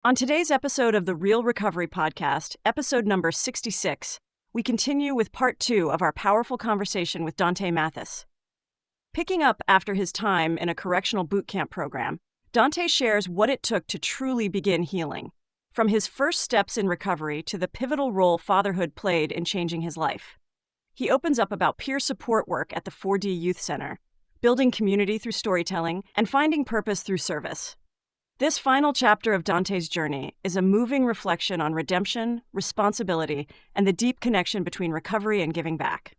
On today's episode of the Real Recovery Podcast, episode number 66, we continue with part 2 of our powerful conversation with Dontae Mathis. Picking up after his time in a correctional boot camp program, Dontae shares what it took to truly begin healing, from his first steps in recovery to the pivotal role fatherhood played in changing his life. He opens up about peer support work at the 4D Youth Center, building community through storytelling, and finding purpose through service. This final chapter of Dontae's journey is a moving reflection on redemption, responsibility, and the deep connection between recovery and giving back.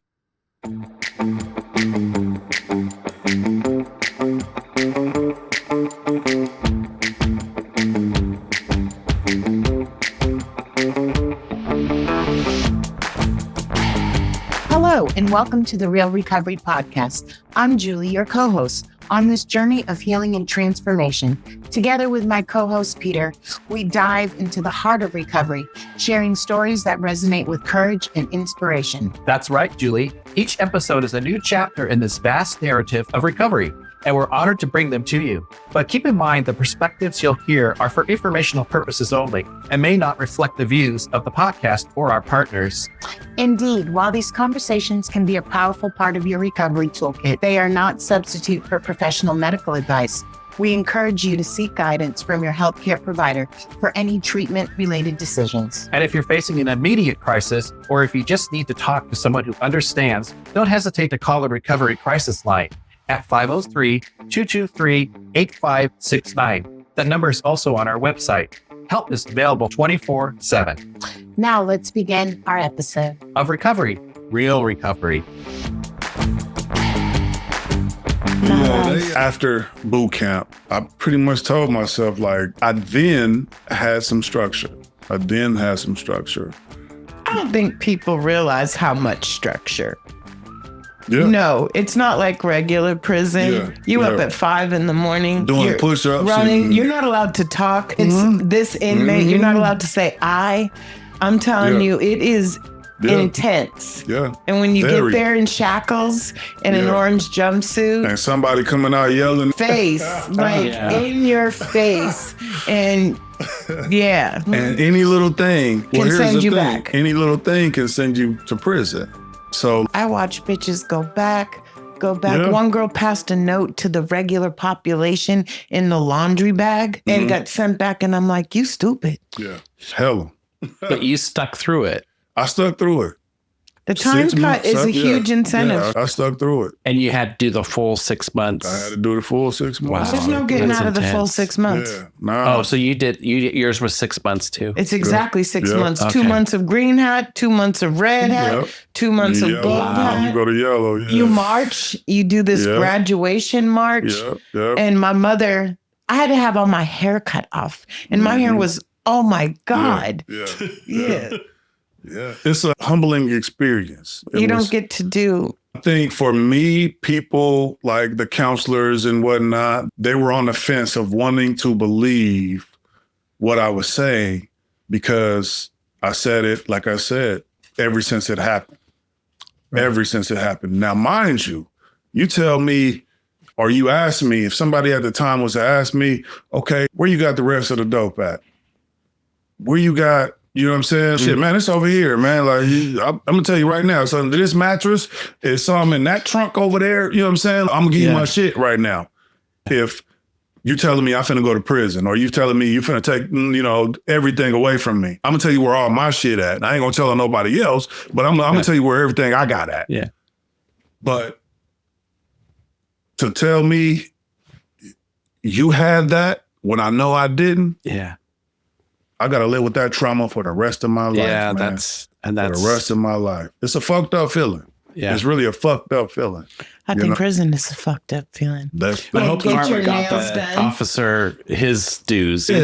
Hello, and welcome to the Real Recovery Podcast. I'm Julie, your co-host. On this journey of healing and transformation, together with my co-host Peter, we dive into the heart of recovery, sharing stories that resonate with courage and inspiration. That's right, Julie. Each episode is a new chapter in this vast narrative of recovery, and we're honored to bring them to you. But keep in mind, the perspectives you'll hear are for informational purposes only and may not reflect the views of the podcast or our partners. Indeed, while these conversations can be a powerful part of your recovery toolkit, they are not substitute for professional medical advice. We encourage you to seek guidance from your healthcare provider for any treatment-related decisions. And if you're facing an immediate crisis, or if you just need to talk to someone who understands, don't hesitate to call the Recovery Crisis Line at 503-223-8569. That number is also on our website. Help is available 24/7. Now let's begin our episode of recovery, real recovery. After boot camp, I pretty much told myself, I then had some structure. I don't think people realize how much structure. Yeah. No, it's not like regular prison. Yeah. You up at 5 a.m. Doing push-ups. Running. You're not allowed to talk. It's this inmate. You're not allowed to say I. I'm telling you, it is intense. Yeah. And when you get there in shackles and an orange jumpsuit. And somebody coming out yelling. Face. In your face. And And any little thing. Can send you back. Any little thing can send you to prison. So I watch bitches go back. Yeah. One girl passed a note to the regular population in the laundry bag and got sent back. And I'm like, you stupid. Yeah. Hell. But you stuck through it. I stuck through it. The time cut is a huge incentive. Yeah, I stuck through it. And you had to do the full 6 months. I had to do the full 6 months. Wow. There's no getting out of the full 6 months. Yeah. Nah. Oh, so yours was 6 months too? It's exactly 6 months. Okay. 2 months of green hat, 2 months of red hat, 2 months of gold hat. You go to yellow. Yeah. You march. You do this graduation march. And my mother, I had to have all my hair cut off. And my hair was, oh my God. Yeah. Yeah. It's a humbling experience. You don't get to do. I think for me, people like the counselors and whatnot, they were on the fence of wanting to believe what I was saying because I said it, like I said, ever since it happened. Right. Ever since it happened. Now, mind you, you tell me, or you ask me, if somebody at the time was to ask me, okay, where you got the rest of the dope at? Where you got, you know what I'm saying? Shit, man, it's over here, man. Like, I'm going to tell you right now, so this mattress is something in that trunk over there. You know what I'm saying? I'm going to give you my shit right now. If you telling me I'm finna go to prison or you telling me you finna take, everything away from me, I'm going to tell you where all my shit at. And I ain't going to tell nobody else, but I'm going to tell you where everything I got at. Yeah. But to tell me you had that when I know I didn't. Yeah. I got to live with that trauma for the rest of my life. Yeah, man. that's for the rest of my life. It's a fucked up feeling. Yeah. It's really a fucked up feeling. I think prison is a fucked up feeling. I hope karma got the officer his dues. One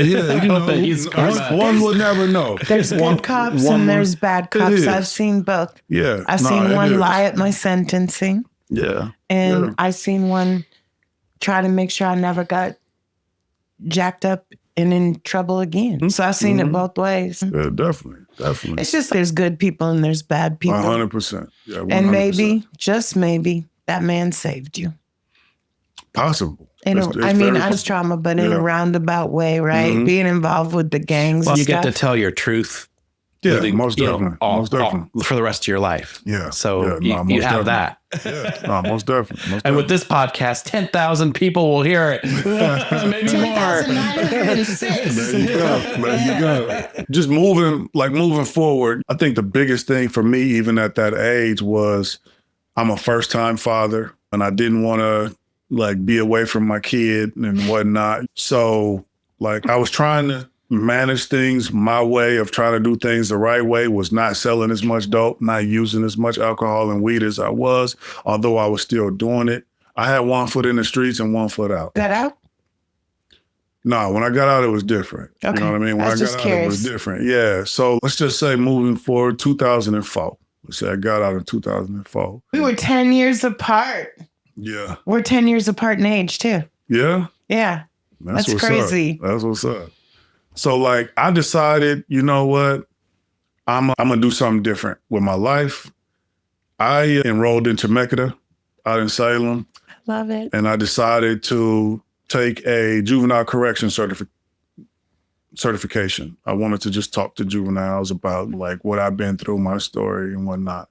will never know. There's good cops and there's bad cops. I've seen both. Yeah. I've seen one lie at my sentencing. Yeah. And I've seen one try to make sure I never got jacked up and in trouble again. So I've seen it both ways. Yeah, definitely. It's just there's good people and there's bad people. 100%. Yeah, 100%. And maybe, just maybe, that man saved you. possible. I mean, not as trauma, but in a roundabout way, right? Mm-hmm. Being involved with the gangs. Well, you get to tell your truth. Yeah, most definitely. Most definitely. For the rest of your life. Yeah. So you have that. Yeah, no, most definitely. And with this podcast, 10,000 people will hear it. Maybe more. There you go. Just moving forward. I think the biggest thing for me, even at that age, was I'm a first-time father, and I didn't want to be away from my kid and whatnot. So I was trying to manage things. My way of trying to do things the right way was not selling as much dope, not using as much alcohol and weed as I was, although I was still doing it. I had one foot in the streets and one foot out. Got out? No, when I got out, it was different. Okay. You know what I mean? When I got out, it was different. Yeah. So let's just say moving forward, 2004. Let's say I got out in 2004. We were 10 years apart. Yeah. We're 10 years apart in age, too. Yeah? Yeah. That's crazy. That's what's up. So I decided, you know what? I'm going to do something different with my life. I enrolled in Chemeketa out in Salem. Love it. And I decided to take a juvenile correction certification. I wanted to just talk to juveniles about what I've been through, my story and whatnot.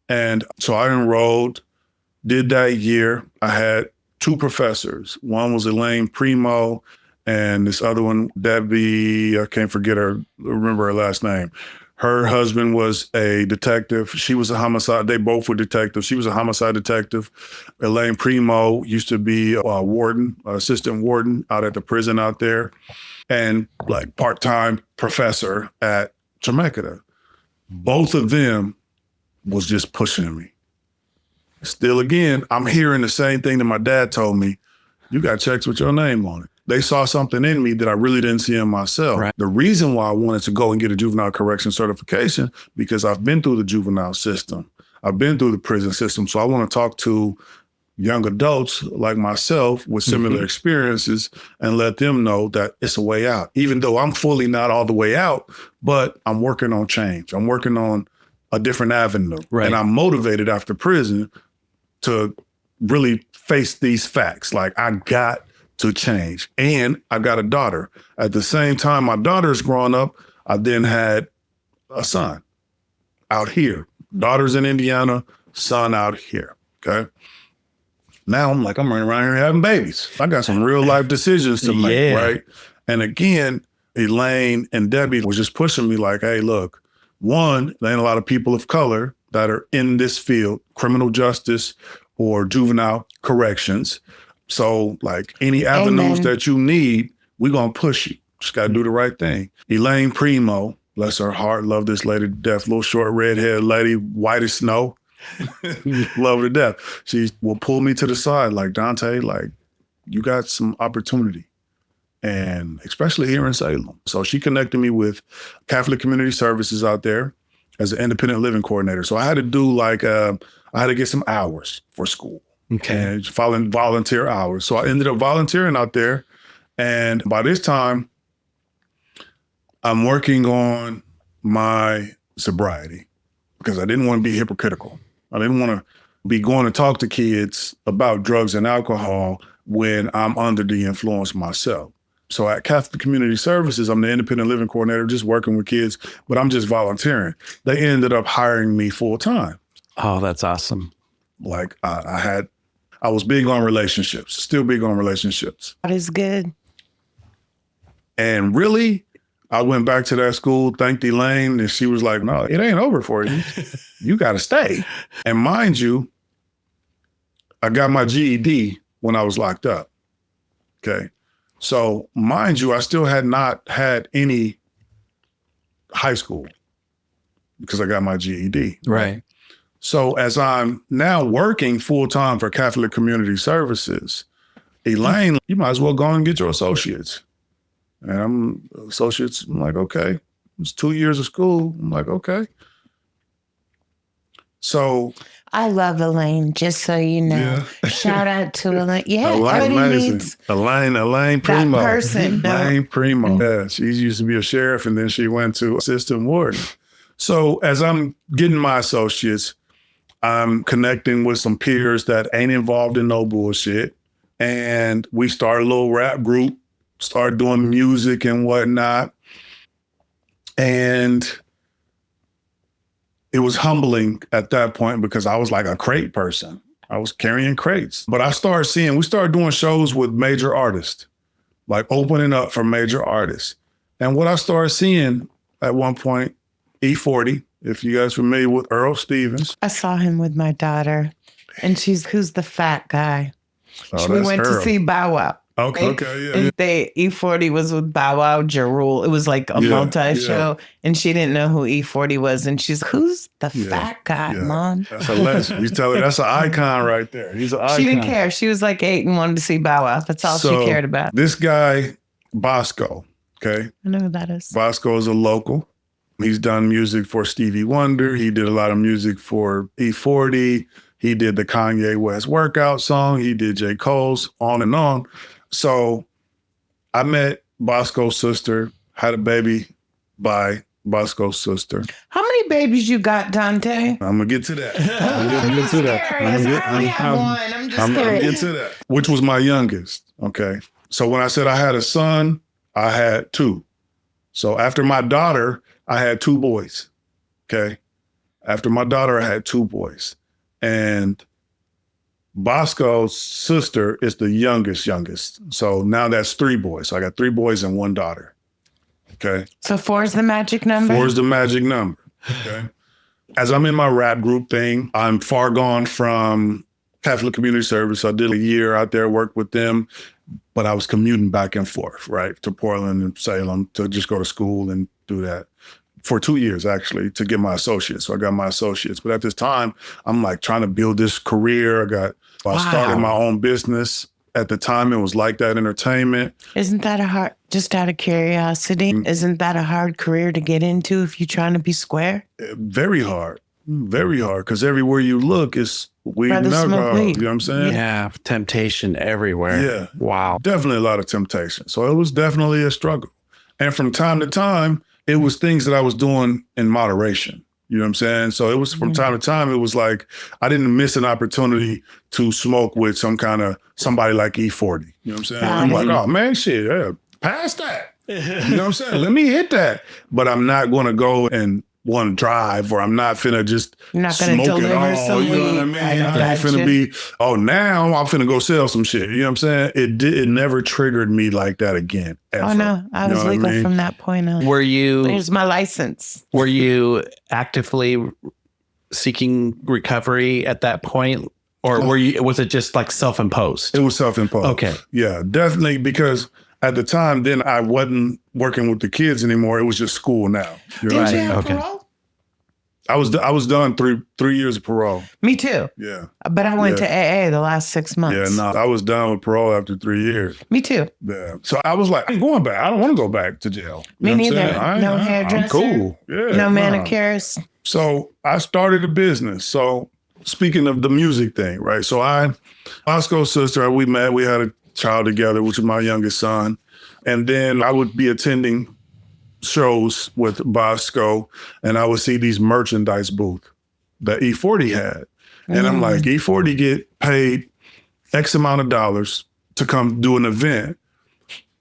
And so I enrolled, did that year. I had 2 professors. One was Elaine Primo, and this other one, Debbie, I can't remember her last name. Her husband was a detective. She was a homicide. They both were detectives. She was a homicide detective. Elaine Primo used to be a warden, assistant warden out at the prison out there, and part-time professor at Chemeketa. Both of them was just pushing me. Still, again, I'm hearing the same thing that my dad told me. You got checks with your name on it. They saw something in me that I really didn't see in myself. Right. The reason why I wanted to go and get a juvenile correction certification, because I've been through the juvenile system. I've been through the prison system. So I want to talk to young adults like myself with similar experiences and let them know that it's a way out. Even though I'm fully not all the way out, but I'm working on change. I'm working on a different avenue. Right. And I'm motivated after prison to really face these facts. I got to change. And I got a daughter. At the same time my daughter's growing up, I then had a son out here. Daughter's in Indiana, son out here. Okay. Now I'm running around here having babies. I got some real life decisions to make, right? And again, Elaine and Debbie was just pushing me hey, look, one, there ain't a lot of people of color that are in this field, criminal justice or juvenile corrections. So any avenues that you need, we're going to push you. Just got to do the right thing. Elaine Primo, bless her heart, love this lady to death, little short red-haired lady, white as snow. Love her to death. She will pull me to the side Dontae, you got some opportunity. And especially here in Salem. So she connected me with Catholic Community Services out there as an independent living coordinator. So I had to do I had to get some hours for school. Okay. And following volunteer hours. So I ended up volunteering out there. And by this time, I'm working on my sobriety because I didn't want to be hypocritical. I didn't want to be going to talk to kids about drugs and alcohol when I'm under the influence myself. So at Catholic Community Services, I'm the independent living coordinator, just working with kids, but I'm just volunteering. They ended up hiring me full time. Oh, that's awesome. I was big on relationships, still big on relationships. That is good. And really, I went back to that school, thanked Elaine, and she was like, no, it ain't over for you. You got to stay. And mind you, I got my GED when I was locked up. Okay. So mind you, I still had not had any high school because I got my GED. Right. So as I'm now working full-time for Catholic Community Services, Elaine, you might as well go and get your associates. And I'm associates. I'm okay. It's 2 years of school. I'm okay. So I love Elaine, just so you know. Yeah. Shout out to Elaine. Yeah, Elaine Primo. That person. Elaine Primo. Yeah, she used to be a sheriff, and then she went to assistant warden. So as I'm getting my associates, I'm connecting with some peers that ain't involved in no bullshit. And we started a little rap group, started doing music and whatnot. And it was humbling at that point because I was like a crate person. I was carrying crates. But we started doing shows with major artists, like opening up for major artists. And what I started seeing at one point, E40, if you guys familiar with Earl Stevens. I saw him with my daughter, and who's the fat guy? Oh, We went Earl. to see Bow Wow. Okay, yeah. And E40 was with Bow Wow, Jarul. It was like a multi-show, and she didn't know who E40 was. And she's like, who's the fat guy, Mom? That's a legend. You tell her that's an icon right there. He's an icon. She didn't care. She was like 8 and wanted to see Bow Wow. That's all she cared about. This guy, Bosco, okay? I know who that is. Bosco is a local. He's done music for Stevie Wonder. He did a lot of music for E40. He did the Kanye West workout song. He did J. Cole's, on and on. So I met Bosco's sister, had a baby by Bosco's sister. How many babies you got, Dontae? I'm going to get to that. I'm going to get to that. I'm just going to get to that. Which was my youngest, okay? So when I said I had a son, I had 2. So after my daughter, I had 2 boys, okay? After my daughter, I had 2 boys. And Bosco's sister is the youngest. So now that's 3 boys. So I got 3 boys and 1 daughter. Okay. So 4 is the magic number? 4 is the magic number. Okay. As I'm in my rap group thing, I'm far gone from Catholic Community Service. I did a year out there, worked with them, but I was commuting back and forth, right, to Portland and Salem to just go to school and do that. For 2 years, actually, to get my associates. So I got my associates. But at this time, I'm like trying to build this career. I started my own business. At the time, it was Like That Entertainment. Isn't that just out of curiosity, isn't that a hard career to get into if you're trying to be square? Very hard. Very hard. Because everywhere you look is weed and alcohol. You know what I'm saying? Yeah. Temptation everywhere. Yeah. Wow. Definitely a lot of temptation. So it was definitely a struggle. And from time to time, it was things that I was doing in moderation. You know what I'm saying? So it was from time to time, it was like I didn't miss an opportunity to smoke with somebody like E40. You know what I'm saying? I'm like, oh man, shit, yeah, pass that. You know what I'm saying? Let me hit that. But I'm not going to go and want to drive, or I'm not finna just You're not gonna smoke it deliver all. some You know what I weed. mean? I ain't finna be, now I'm finna go sell some shit. You know what I'm saying? It never triggered me like that again, ever. Oh no, I was legal from that point on. Here's my license. Were you actively seeking recovery at that point? Or was it just like self-imposed? It was self-imposed. Okay. Yeah, definitely, because at the time, then I wasn't working with the kids anymore. It was just school now. Did you have parole? I was done 3 years of parole. Me too. Yeah. But I went to AA the last 6 months. Yeah, no, I was done with parole after 3 years. Me too. Yeah. So I was like, I ain't going back. I don't want to go back to jail. Me neither. No hairdresser. I'm cool. Yeah. No manicurist. So I started a business. So speaking of the music thing, right? So Bosco's sister, we met, we had a child together, which is my youngest son. And then I would be attending shows with Bosco, and I would see these merchandise booths that E40 had. And I'm like, E40 get paid X amount of dollars to come do an event,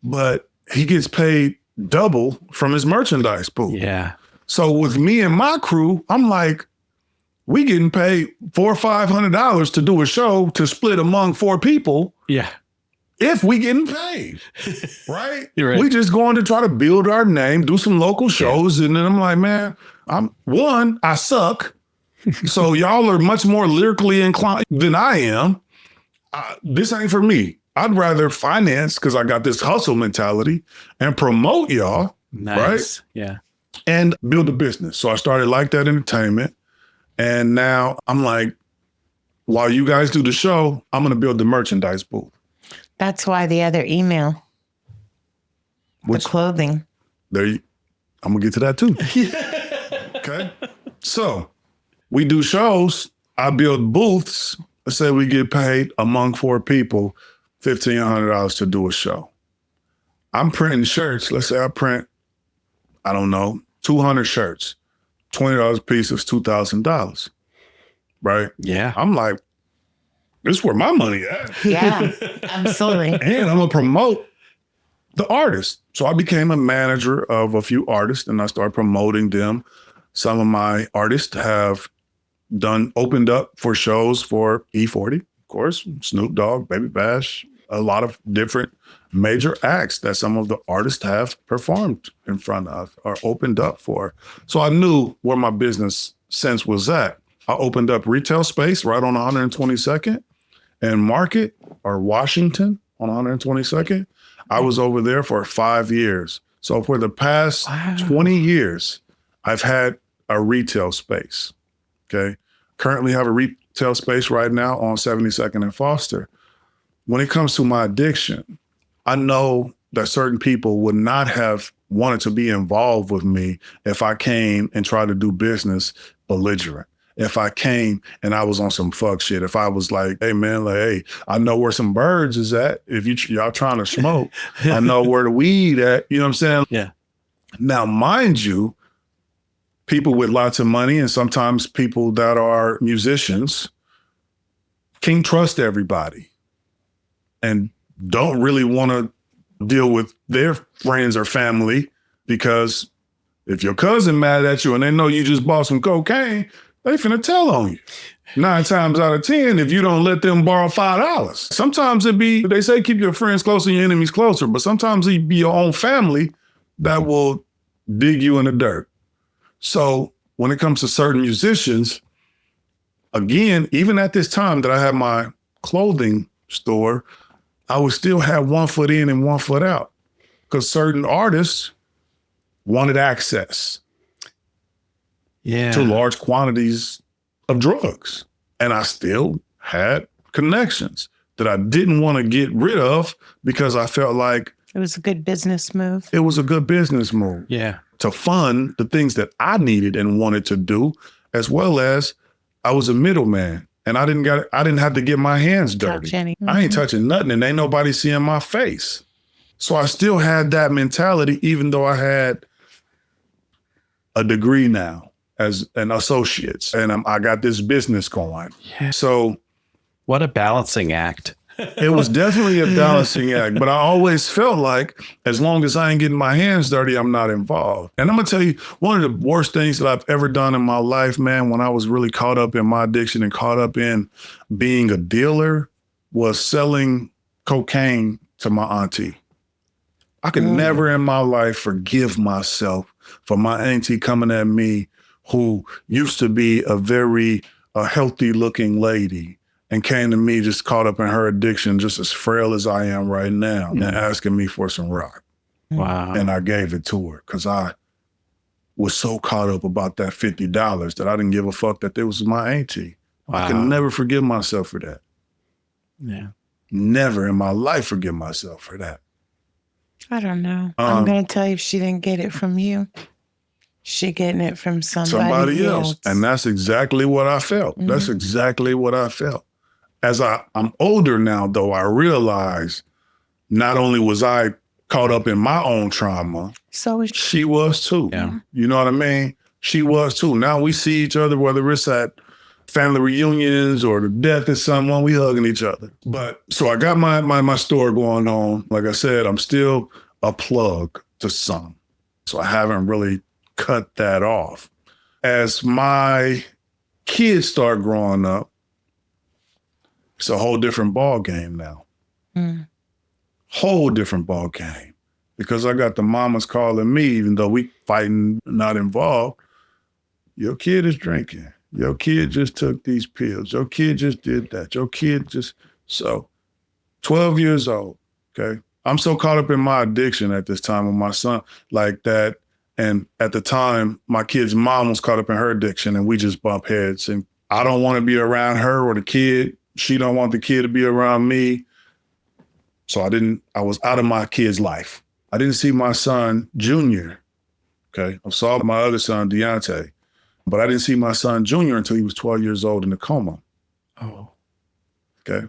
but he gets paid double from his merchandise booth. Yeah. So with me and my crew, I'm like, we getting paid $400 or $500 to do a show to split among 4 people. Yeah. If we getting paid, right? You're right. We just going to try to build our name, do some local shows. And then I'm like, man, I suck. So y'all are much more lyrically inclined than I am. This ain't for me. I'd rather finance, because I got this hustle mentality, and promote y'all. Nice. Right? Yeah. And build a business. So I started Like That Entertainment. And now I'm like, while you guys do the show, I'm going to build the merchandise booth. That's why the other email, the clothing. I'm going to get to that too. Okay. So we do shows. I build booths. Let's say we get paid among 4 people, $1,500 to do a show. I'm printing shirts. Let's say I print, 200 shirts, $20 a piece is $2,000. Right? Yeah. I'm like, this is where my money at. Yeah, absolutely. And I'm going to promote the artists. So I became a manager of a few artists and I started promoting them. Some of my artists have opened up for shows for E40, of course, Snoop Dogg, Baby Bash, a lot of different major acts that some of the artists have performed in front of or opened up for. So I knew where my business sense was at. I opened up retail space right on 122nd and Market or Washington on 122nd. I was over there for 5 years. So for the past 20 years, I've had a retail space. Okay. Currently have a retail space right now on 72nd and Foster. When it comes to my addiction, I know that certain people would not have wanted to be involved with me if I came and tried to do business belligerent. If I came and I was on some fuck shit, if I was like, hey man, like, hey, I know where some birds is at. If y'all trying to smoke, I know where the weed at. You know what I'm saying? Yeah. Now, mind you, people with lots of money and sometimes people that are musicians can't trust everybody and don't really want to deal with their friends or family, because if your cousin mad at you and they know you just bought some cocaine, they finna tell on you. 9 times out of 10, if you don't let them borrow $5. Sometimes they say keep your friends close and your enemies closer, but sometimes it be your own family that will dig you in the dirt. So when it comes to certain musicians, again, even at this time that I had my clothing store, I would still have one foot in and one foot out because certain artists wanted access to large quantities of drugs. And I still had connections that I didn't want to get rid of because I felt like it was a good business move. It was a good business move. Yeah. To fund the things that I needed and wanted to do, as well as I was a middleman and I didn't have to get my hands dirty. I ain't touching nothing and ain't nobody seeing my face. So I still had that mentality, even though I had a degree now as an associate and I got this business going. Yeah. So what a balancing act. It was definitely a balancing act, but I always felt like as long as I ain't getting my hands dirty, I'm not involved. And I'm gonna tell you, one of the worst things that I've ever done in my life, man, when I was really caught up in my addiction and caught up in being a dealer, was selling cocaine to my auntie. I could never in my life forgive myself for my auntie coming at me, who used to be a very healthy looking lady, and came to me just caught up in her addiction, just as frail as I am right now, and asking me for some rock. Wow. And I gave it to her because I was so caught up about that $50 that I didn't give a fuck that it was my auntie. Wow. I can never forgive myself for that. Yeah. Never in my life forgive myself for that. I don't know. I'm going to tell you, if she didn't get it from you, she getting it from somebody else. And that's exactly what I felt. Mm-hmm. That's exactly what I felt. As I'm older now, though, I realize not only was I caught up in my own trauma, so she was too. Yeah. You know what I mean? She was too. Now we see each other, whether it's at family reunions or the death of someone, we hugging each other. But so I got my store going on. Like I said, I'm still a plug to some. So I haven't really cut that off. As my kids start growing up, it's a whole different ball game now. Whole different ball game. Because I got the mamas calling me, even though we fighting, not involved. Your kid is drinking. Your kid just took these pills. Your kid just did that. Your kid just, so 12 years old, okay? I'm so caught up in my addiction at this time with my son like that. And at the time, my kid's mom was caught up in her addiction and we just bump heads. And I don't want to be around her or the kid. She don't want the kid to be around me. So I was out of my kid's life. I didn't see my son, Junior, okay? I saw my other son, Dontae, but I didn't see my son, Junior, until he was 12 years old in a coma. Oh. Okay?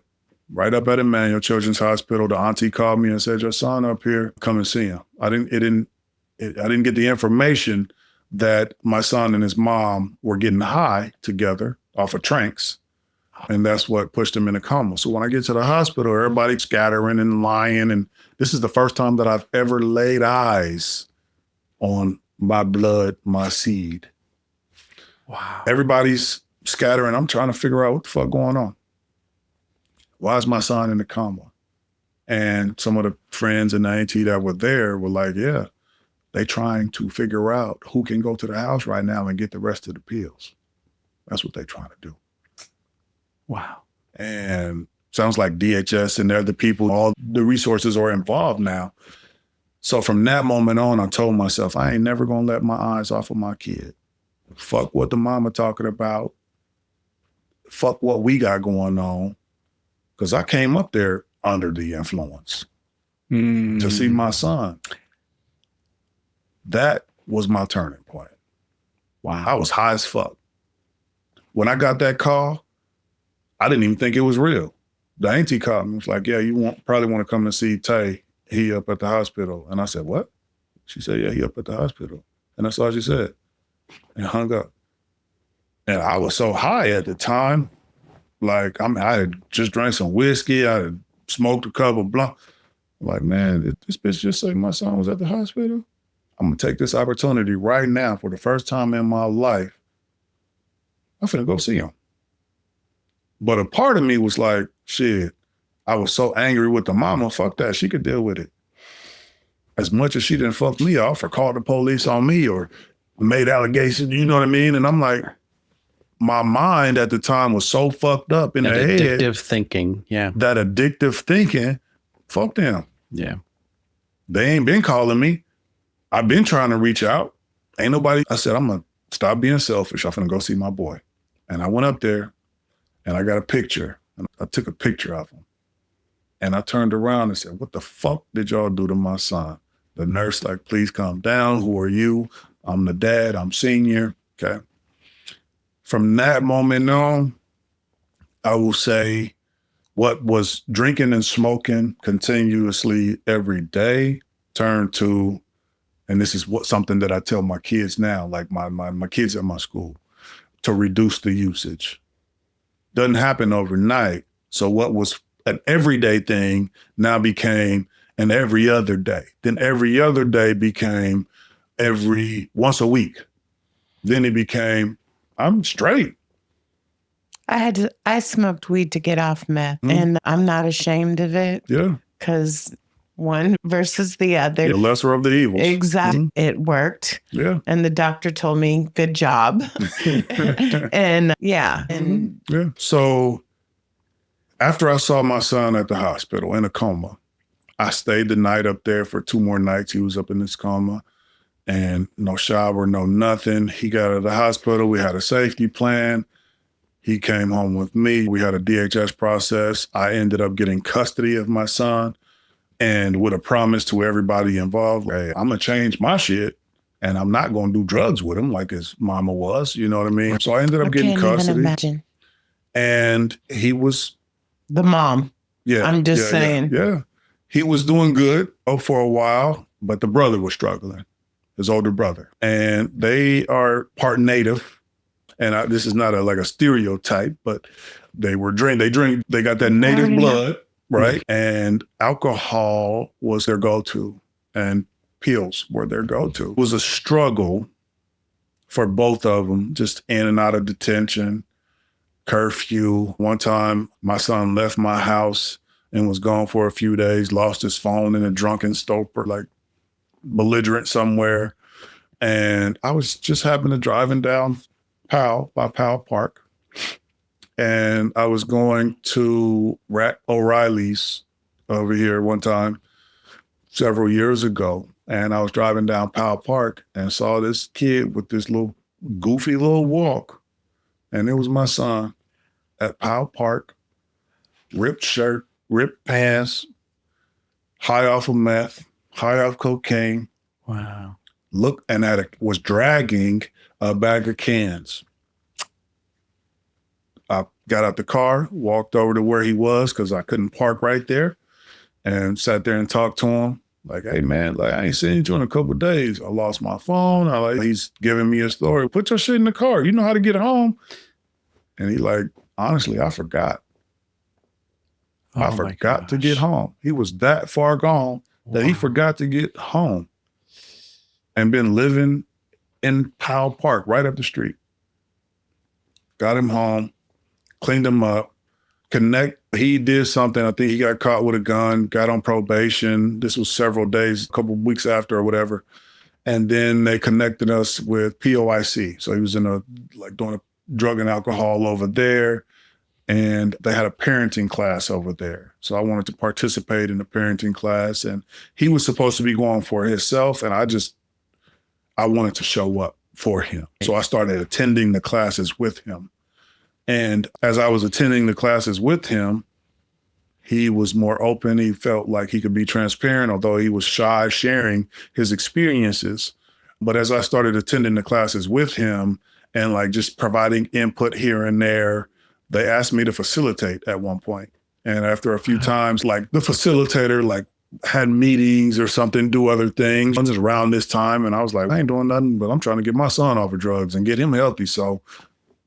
Right up at Emmanuel Children's Hospital, the auntie called me and said, your son up here, come and see him. I didn't get the information that my son and his mom were getting high together off of tranks. And that's what pushed him in a coma. So when I get to the hospital, everybody's scattering and lying. And this is the first time that I've ever laid eyes on my blood, my seed. Wow. Everybody's scattering. I'm trying to figure out what the fuck going on. Why is my son in a coma? And some of the friends and the auntie that were there were like, yeah, they trying to figure out who can go to the house right now and get the rest of the pills. That's what they trying to do. Wow. And sounds like DHS and they're the people, all the resources are involved now. So from that moment on, I told myself, I ain't never gonna let my eyes off of my kid. Fuck what the mama talking about. Fuck what we got going on. Because I came up there under the influence to see my son. That was my turning point. Wow. I was high as fuck. When I got that call, I didn't even think it was real. The auntie called me. Was like, yeah, probably want to come and see Tay. He up at the hospital. And I said, what? She said, yeah, he up at the hospital. And that's all she said. And hung up. And I was so high at the time. Like, I had just drank some whiskey. I had smoked a couple blunt. Like, man, did this bitch just say my son was at the hospital? I'm going to take this opportunity right now for the first time in my life. I'm finna go see him. But a part of me was like, shit, I was so angry with the mama. Fuck that. She could deal with it. As much as she didn't fuck me off or call the police on me or made allegations, you know what I mean? And I'm like, my mind at the time was so fucked up in the head. Addictive thinking, yeah. That addictive thinking, fuck them. Yeah. They ain't been calling me. I've been trying to reach out. Ain't nobody. I said, I'm going to stop being selfish. I'm going to go see my boy. And I went up there and I got a picture. And I took a picture of him. And I turned around and said, what the fuck did y'all do to my son? The nurse like, please calm down. Who are you? I'm the dad. I'm senior. Okay. From that moment on, I will say what was drinking and smoking continuously every day turned to, and this is something that I tell my kids now, like my kids at my school, to reduce the usage. Doesn't happen overnight. So what was an everyday thing now became an every other day. Then every other day became once a week. Then it became, I'm straight. I smoked weed to get off meth, and I'm not ashamed of it. Yeah. Because one versus the other. The lesser of the evils. Exactly. It worked. Yeah. And the doctor told me, good job. And yeah. And yeah. So after I saw my son at the hospital in a coma, I stayed the night up there for 2 more nights. He was up in this coma and no shower, no nothing. He got out of the hospital. We had a safety plan. He came home with me. We had a DHS process. I ended up getting custody of my son and with a promise to everybody involved, hey, I'm going to change my shit and I'm not going to do drugs with him like his mama was, you know what I mean? So I ended up getting custody. I can't even imagine. And he was... the mom. Yeah. I'm just saying. Yeah. He was doing good for a while, but the brother was struggling, his older brother. And they are part Native. And this is not like a stereotype, but they got that Native blood, right? And alcohol was their go-to and pills were their go-to. It was a struggle for both of them, just in and out of detention, curfew. One time my son left my house and was gone for a few days, lost his phone in a drunken stupor, like belligerent somewhere. And I was just happened to driving down by Powell Park. And I was going to O'Reilly's over here one time several years ago. And I was driving down Powell Park and saw this kid with this little goofy little walk. And it was my son at Powell Park, ripped shirt, ripped pants, high off of meth, high off cocaine. Wow. Was dragging a bag of cans. I got out the car, walked over to where he was because I couldn't park right there, and sat there and talked to him. Like, hey man, like I ain't seen you in a couple of days. I lost my phone. He's giving me a story. Put your shit in the car. You know how to get home. And he like, Honestly, I forgot. Oh, I forgot to get home. He was that far gone that he forgot to get home and been living in Powell Park right up the street. Got him home, cleaned him up, he did something. I think he got caught with a gun, got on probation. This was several days, a couple of weeks after or whatever. And then they connected us with POIC. So he was doing a drug and alcohol over there. And they had a parenting class over there. So I wanted to participate in the parenting class. And he was supposed to be going for himself. And I wanted to show up for him. So I started attending the classes with him. And as I was attending the classes with him, he was more open. He felt like he could be transparent, although he was shy sharing his experiences. But as I started attending the classes with him and like just providing input here and there, they asked me to facilitate at one point. And after a few times, like the facilitator, like had meetings or something, do other things just around this time. And I was like, I ain't doing nothing, but I'm trying to get my son off of drugs and get him healthy. So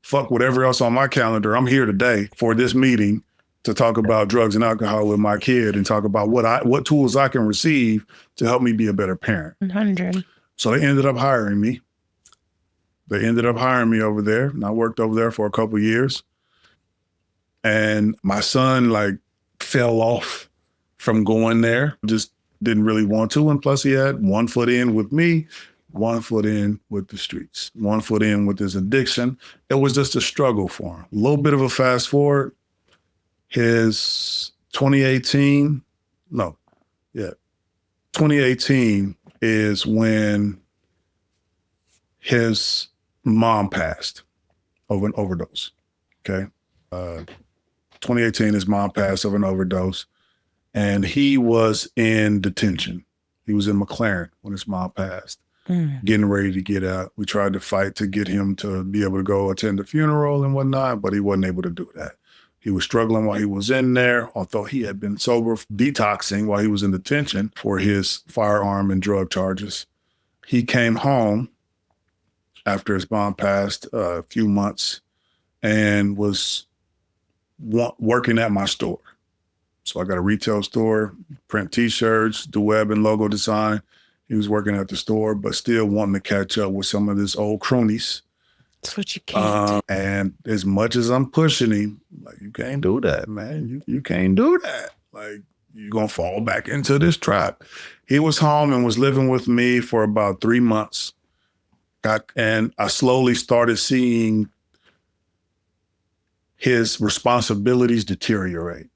fuck whatever else on my calendar. I'm here today for this meeting to talk about drugs and alcohol with my kid and talk about what tools I can receive to help me be a better parent. 100. So they ended up hiring me. They ended up hiring me over there. And I worked over there for a couple of years. And my son like fell off from going there, just didn't really want to. And plus he had one foot in with me, one foot in with the streets, one foot in with his addiction. It was just a struggle for him. A little bit of a fast forward. His 2018 is when his mom passed of an overdose. Okay. 2018, his mom passed of an overdose, and he was in detention. He was in McLaren when his mom passed, getting ready to get out. We tried to fight to get him to be able to go attend the funeral and whatnot, but he wasn't able to do that. He was struggling while he was in there, although he had been sober, detoxing while he was in detention for his firearm and drug charges. He came home after his mom passed a few months and was working at my store. So I got a retail store, print t-shirts, do web and logo design. He was working at the store, but still wanting to catch up with some of his old cronies. That's what you can't do. And as much as I'm pushing him, like, you can't do that, man. You can't do that. Like, you're going to fall back into this trap. He was home and was living with me for about 3 months. And I slowly started seeing his responsibilities deteriorate.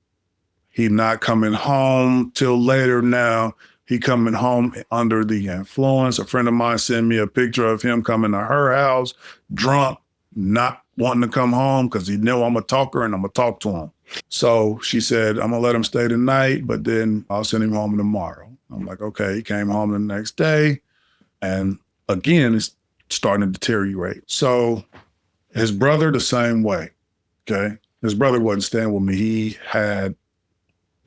He not coming home till later now. He coming home under the influence. A friend of mine sent me a picture of him coming to her house, drunk, not wanting to come home because he knew I'm a talker and I'm going to talk to him. So she said, I'm going to let him stay tonight, but then I'll send him home tomorrow. I'm like, okay. He came home the next day, and again, it's starting to deteriorate. So his brother, the same way, okay? His brother wasn't staying with me. He had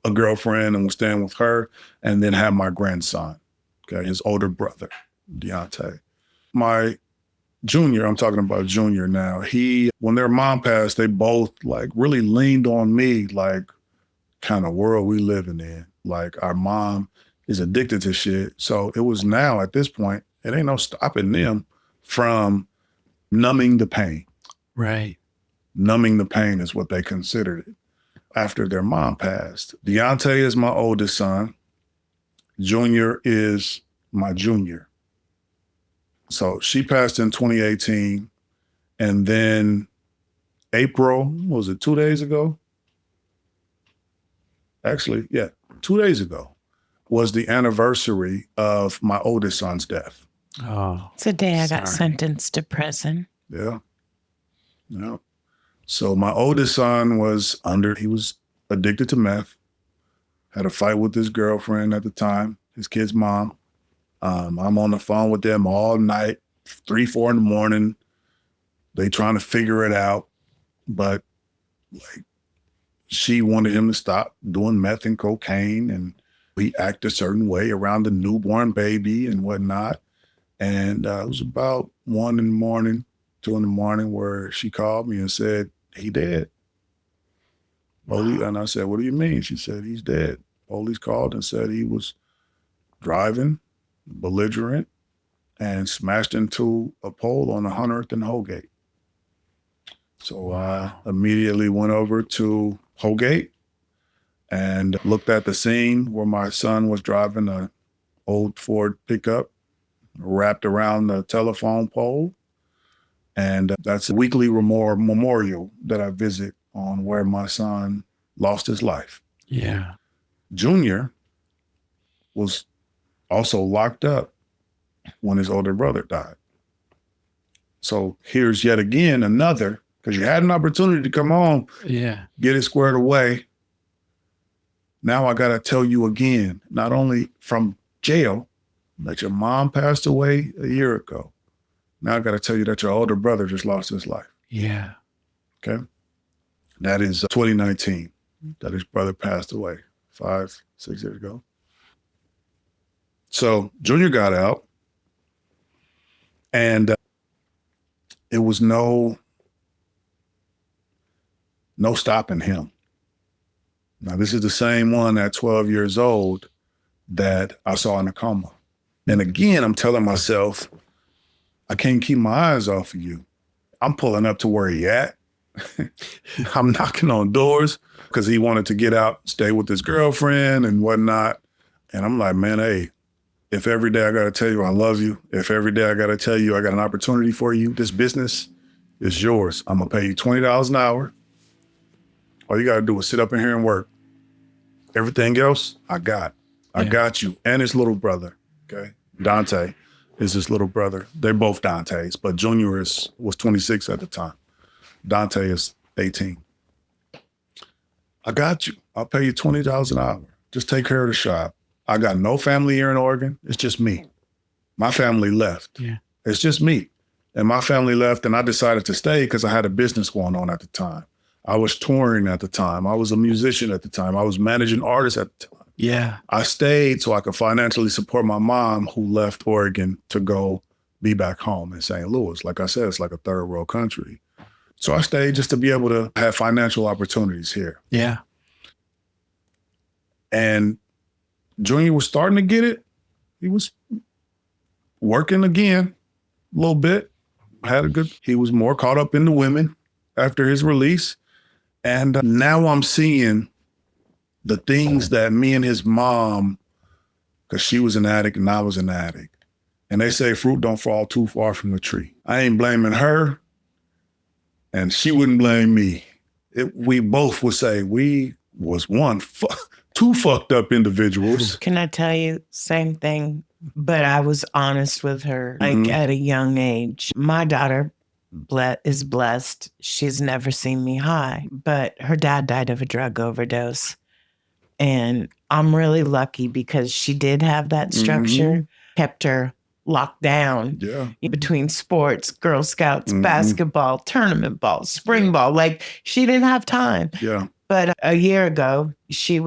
a girlfriend and was staying with her, and then had my grandson, okay, his older brother, Dontae. My junior, I'm talking about junior now, when their mom passed, they both like really leaned on me, like, kind of world we living in. Like, our mom is addicted to shit. So it was now at this point, it ain't no stopping them from numbing the pain. Right. Numbing the pain is what they considered it. After their mom passed. Dontae is my oldest son. Junior is my junior. So she passed in 2018. And then April, was it 2 days ago? Actually, yeah, 2 days ago was the anniversary of my oldest son's death. Oh, It's the day I got sentenced to prison. Yeah. Yeah. So my oldest son he was addicted to meth, had a fight with his girlfriend at the time, his kid's mom. I'm on the phone with them all night, 3, 4 in the morning. They trying to figure it out. But like, she wanted him to stop doing meth and cocaine, and he act a certain way around the newborn baby and whatnot. And it was about 1 in the morning, 2 in the morning, where she called me and said, he dead. And I said, what do you mean? She said, he's dead. Police called and said he was driving, belligerent, and smashed into a pole on 100th and Holgate. So I immediately went over to Holgate and looked at the scene where my son was driving an old Ford pickup wrapped around the telephone pole. And that's a weekly memorial that I visit on where my son lost his life. Yeah. Junior was also locked up when his older brother died. So here's yet again another, because you had an opportunity to come home, get it squared away. Now I got to tell you again, not only from jail, that your mom passed away a year ago. Now I got to tell you that your older brother just lost his life. Yeah. Okay. That is 2019, that his brother passed away 5-6 years ago. So Junior got out, and it was no stopping him. Now, this is the same one at 12 years old that I saw in a coma. And again, I'm telling myself, I can't keep my eyes off of you. I'm pulling up to where he at. I'm knocking on doors because he wanted to get out, stay with his girlfriend and whatnot. And I'm like, man, hey, if every day I got to tell you I love you, if every day I got to tell you I got an opportunity for you, this business is yours. I'm going to pay you $20 an hour. All you got to do is sit up in here and work. Everything else, I got you. And his little brother, okay? Dontae is his little brother. They're both Dontaes, but Junior was 26 at the time. Dontae is 18. I got you. I'll pay you $20 an hour. Just take care of the shop. I got no family here in Oregon. It's just me. My family left. Yeah. It's just me. And my family left, and I decided to stay because I had a business going on at the time. I was touring at the time. I was a musician at the time. I was managing artists at the time. Yeah. I stayed so I could financially support my mom, who left Oregon to go be back home in St. Louis. Like I said, it's like a third world country. So I stayed just to be able to have financial opportunities here. Yeah. And Junior was starting to get it. He was working again a little bit. He was more caught up in the women after his release. And now I'm seeing the things that me and his mom, because she was an addict and I was an addict. And they say fruit don't fall too far from the tree. I ain't blaming her, and she wouldn't blame me. We both would say we was two fucked up individuals. Can I tell you, same thing, but I was honest with her, like at a young age. My daughter is blessed. She's never seen me high, but her dad died of a drug overdose. And I'm really lucky because she did have that structure, kept her locked down between sports, Girl Scouts, basketball, tournament ball, spring ball. Like, she didn't have time. Yeah. But a year ago, she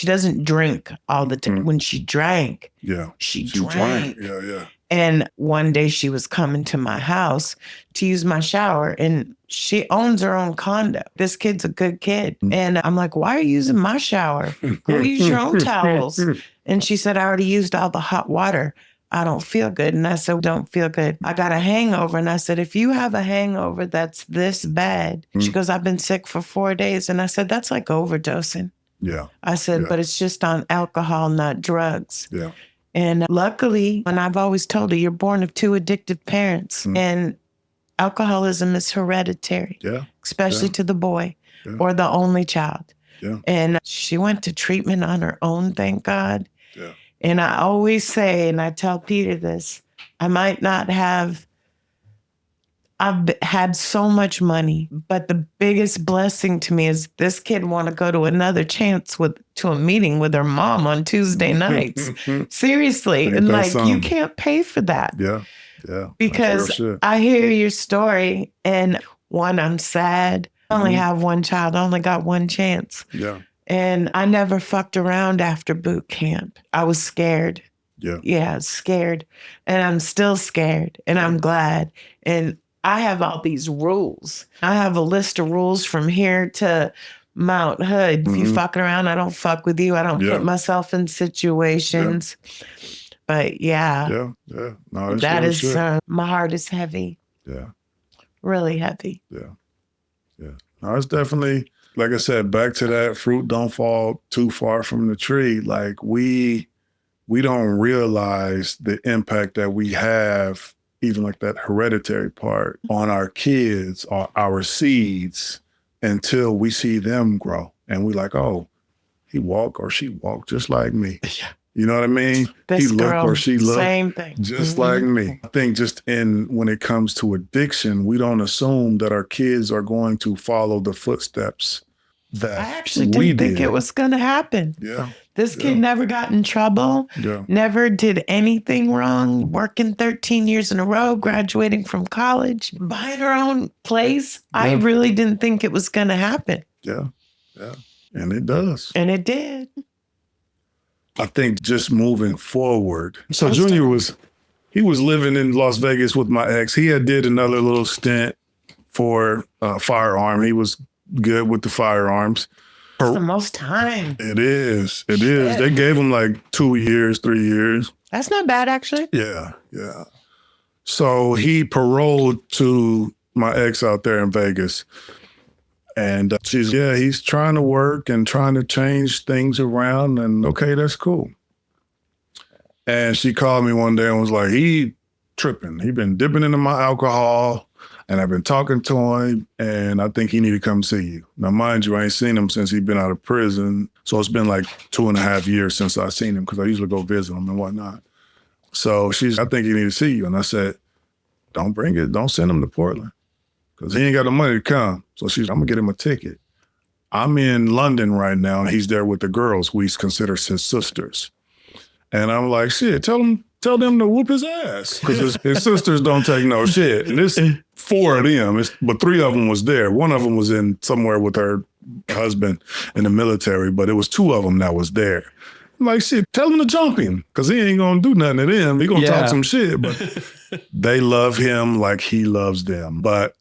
doesn't drink all the time. When she drank, she drank. Yeah. And one day she was coming to my house to use my shower, and she owns her own condo. This kid's a good kid. And I'm like, why are you using my shower? Go use your own towels. And she said, I already used all the hot water. I don't feel good. And I said, don't feel good. I got a hangover. And I said, if you have a hangover that's this bad, she goes, I've been sick for 4 days. And I said, that's like overdosing. Yeah. I said, but it's just on alcohol, not drugs. Yeah. And luckily, and I've always told her, you're born of two addictive parents. And alcoholism is hereditary, especially to the boy or the only child. Yeah. And she went to treatment on her own, thank God. Yeah. And I always say, and I tell Peter this, I've had so much money, but the biggest blessing to me is this kid want to go to another chance to a meeting with her mom on Tuesday nights. Seriously. Ain't and that like, something? You can't pay for that. Yeah. Yeah. Because I hear your story, and one, I'm sad. I only have one child. I only got one chance. Yeah. And I never fucked around after boot camp. I was scared. Yeah. Yeah, scared. And I'm still scared. And I'm glad. And I have all these rules. I have a list of rules from here to Mount Hood. If you fucking around, I don't fuck with you. I don't put myself in situations. But Yeah. No, that is, my heart is heavy. Yeah. Really heavy. Yeah. No, it's definitely, like I said, back to that fruit don't fall too far from the tree. Like we don't realize the impact that we have, even like that hereditary part, on our kids or our seeds until we see them grow. And we like, oh, he walk or she walk just like me. Yeah. You know what I mean? This he girl, look or she look same thing. just like me. I think just when it comes to addiction, we don't assume that our kids are going to follow the footsteps that I actually didn't think it was going to happen. Yeah. This kid never got in trouble, never did anything wrong, working 13 years in a row, graduating from college, buying her own place. I really didn't think it was going to happen. Yeah. And it does. And it did. I think just moving forward. So Junior was living in Las Vegas with my ex. He did another little stint for firearm. He was good with the firearms. It's the most time. It is. They gave him like 2 years, 3 years. That's not bad, actually. Yeah. So he paroled to my ex out there in Vegas. And he's trying to work and trying to change things around. And okay, that's cool. And she called me one day and was like, he tripping. He been dipping into my alcohol and I've been talking to him and I think he need to come see you. Now, mind you, I ain't seen him since he's been out of prison. So it's been like 2.5 years since I seen him because I usually go visit him and whatnot. So I think he need to see you. And I said, don't send him to Portland. Because he ain't got the money to come. So I'm going to get him a ticket. I'm in London right now, and he's there with the girls we consider his sisters. And I'm like, shit, tell them to whoop his ass. Because his sisters don't take no shit. And there's 4 of them, but 3 of them was there. One of them was in somewhere with her husband in the military, but it was 2 of them that was there. I'm like, shit, tell him to jump him. Because he ain't going to do nothing to them. He going to talk some shit. But they love him like he loves them. But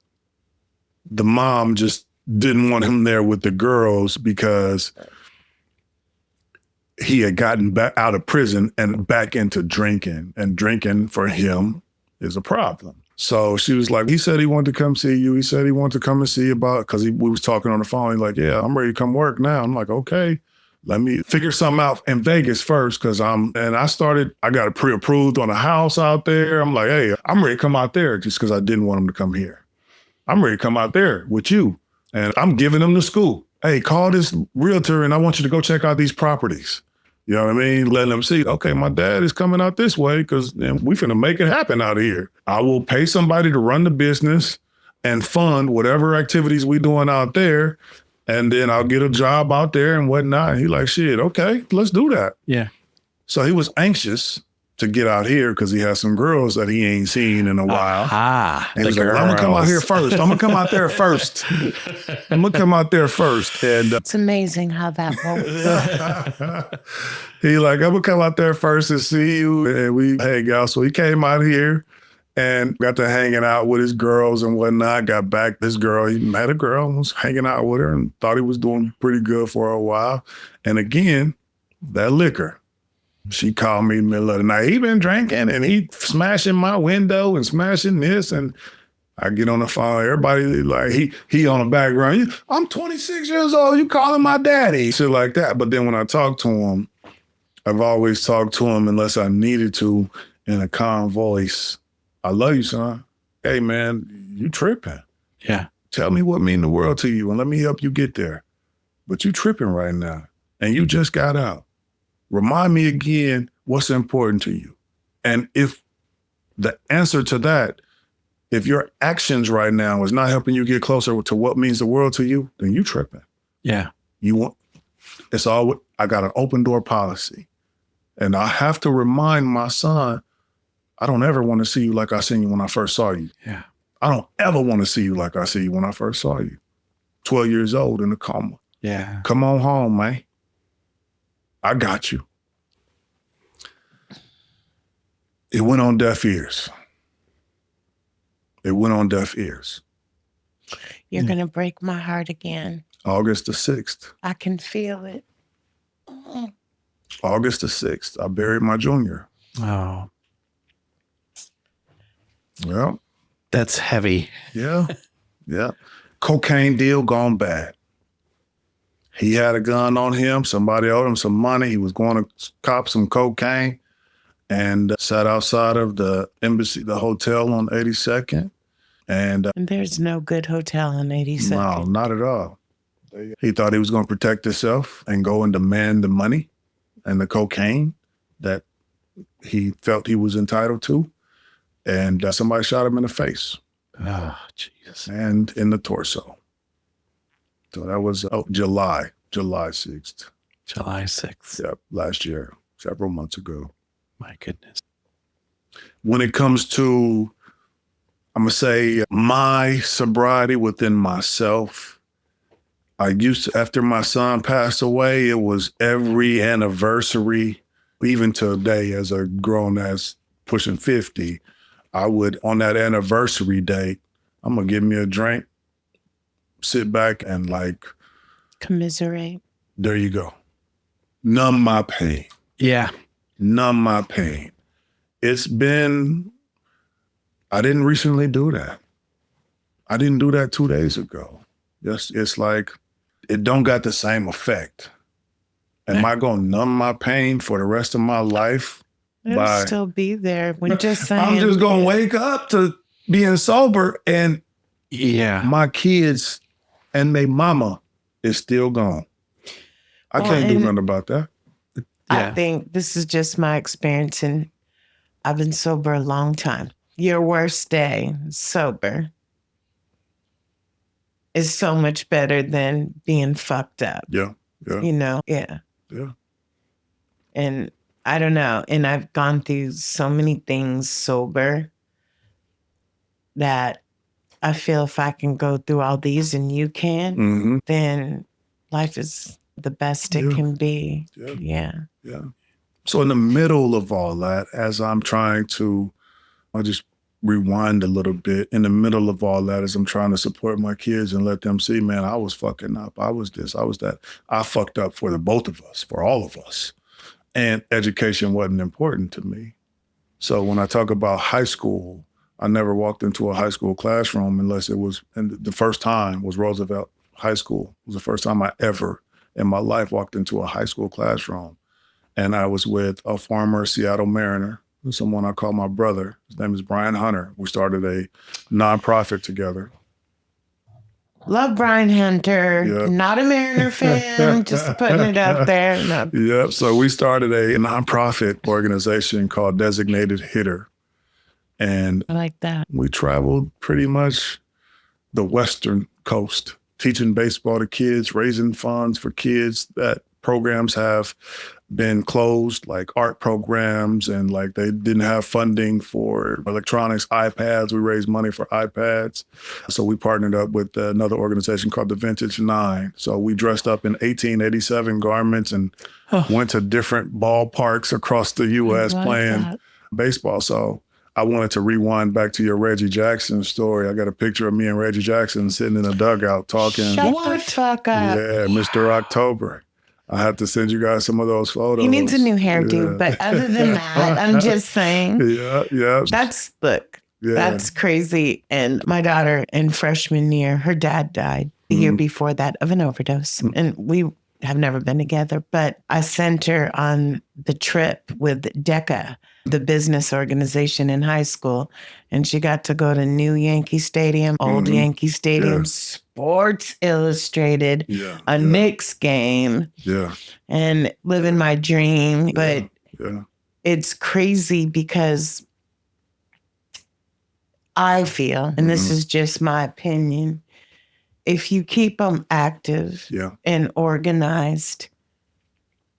the mom just didn't want him there with the girls because he had gotten back out of prison and back into drinking. And drinking for him is a problem. So she was like, he said he wanted to come see you. He said he wanted to come and see about, because we was talking on the phone. He's like, yeah, I'm ready to come work now. I'm like, okay, let me figure something out in Vegas first. I got it pre-approved on a house out there. I'm like, hey, I'm ready to come out there just because I didn't want him to come here. I'm ready to come out there with you. And I'm giving them the scoop. Hey, call this realtor and I want you to go check out these properties. You know what I mean? Letting them see, okay, my dad is coming out this way because we finna make it happen out here. I will pay somebody to run the business and fund whatever activities we doing out there. And then I'll get a job out there and whatnot. And he like, shit, okay, let's do that. Yeah. So he was anxious to get out here because he has some girls that he ain't seen in a while. And he's like, I'm going to come out here first. I'm going to come out there first. And It's amazing how that works. he like, I'm going to come out there first and see you. And we hang out. So he came out here and got to hanging out with his girls and whatnot. Got back this girl. He met a girl and was hanging out with her and thought he was doing pretty good for a while. And again, that liquor. She called me in the middle of the night. He been drinking and he smashing my window and smashing this. And I get on the phone. Everybody like, he on the background. I'm 26 years old. You calling my daddy? Shit like that. But then when I talk to him, I've always talked to him unless I needed to in a calm voice. I love you, son. Hey, man, you tripping. Yeah. Tell me what mean the world to you and let me help you get there. But you tripping right now and you just got out. Remind me again what's important to you. And if the answer to that, if your actions right now is not helping you get closer to what means the world to you, then you tripping. Yeah. I got an open door policy. And I have to remind my son, I don't ever want to see you like I seen you when I first saw you. Yeah. I don't ever want to see you like I see you when I first saw you. 12 years old in a coma. Yeah. Come on home, man. I got you. It went on deaf ears. You're going to break my heart again. August the 6th. I can feel it. August the 6th. I buried my junior. Oh, Well, that's heavy. yeah. Yeah. Cocaine deal gone bad. He had a gun on him. Somebody owed him some money. He was going to cop some cocaine and sat outside of the embassy, the hotel on 82nd. And There's no good hotel on 82nd. no, not at all. He thought he was going to protect himself and go and demand the money and the cocaine that he felt he was entitled to. And somebody shot him in the face. Oh, Jesus. And in the torso. So that was July 6th. July 6th. Yep, last year, several months ago. My goodness. When it comes to, I'm going to say, my sobriety within myself, I used to, after my son passed away, it was every anniversary, even today as a grown ass pushing 50, I would, on that anniversary date, I'm going to give me a drink, sit back and like, commiserate. there you go. Numb my pain. Yeah. Numb my pain. It's been, I didn't recently do that. I didn't do that 2 days ago. Yes, it's like, it don't got the same effect. Am I going to numb my pain for the rest of my life? It'll still be there. We're just saying. I'm just going to wake up to being sober and my kids and their mama is still gone. I can't do nothing about that. I think this is just my experience, and I've been sober a long time. Your worst day sober is so much better than being fucked up. Yeah. You know? Yeah. Yeah. And I don't know. And I've gone through so many things sober that I feel if I can go through all these and you can, then life is the best it can be. Yeah. So in the middle of all that, as I'm trying to, I'll just rewind a little bit. In the middle of all that, as I'm trying to support my kids and let them see, man, I was fucking up. I was this, I was that. I fucked up for the both of us, for all of us. And education wasn't important to me. So when I talk about high school, I never walked into a high school classroom unless it was, and the first time was Roosevelt High School. It was the first time I ever in my life walked into a high school classroom. And I was with a former Seattle Mariner, someone I call my brother. His name is Brian Hunter. We started a nonprofit together. Love Brian Hunter. Yep. Not a Mariner fan, just putting it out there. No. Yep. So we started a nonprofit organization called Designated Hitter. And I like that. We traveled pretty much the Western coast, teaching baseball to kids, raising funds for kids. That programs have been closed, like art programs, and like they didn't have funding for electronics, iPads. We raised money for iPads. So we partnered up with another organization called the Vintage Nine. So we dressed up in 1887 garments and went to different ballparks across the U.S. playing baseball. So I wanted to rewind back to your Reggie Jackson story. I got a picture of me and Reggie Jackson sitting in a dugout talking. Shut the fuck up. Yeah, Mr. October. I have to send you guys some of those photos. He needs a new hairdo, but other than that, I'm just saying. Yeah. That's crazy. And my daughter in freshman year, her dad died the year before that of an overdose. And we have never been together, but I sent her on the trip with DECA, the business organization in high school. And she got to go to New Yankee Stadium, Old Yankee Stadium, Sports Illustrated, a Knicks game, and living my dream. But it's crazy because I feel, and this is just my opinion, if you keep them active and organized,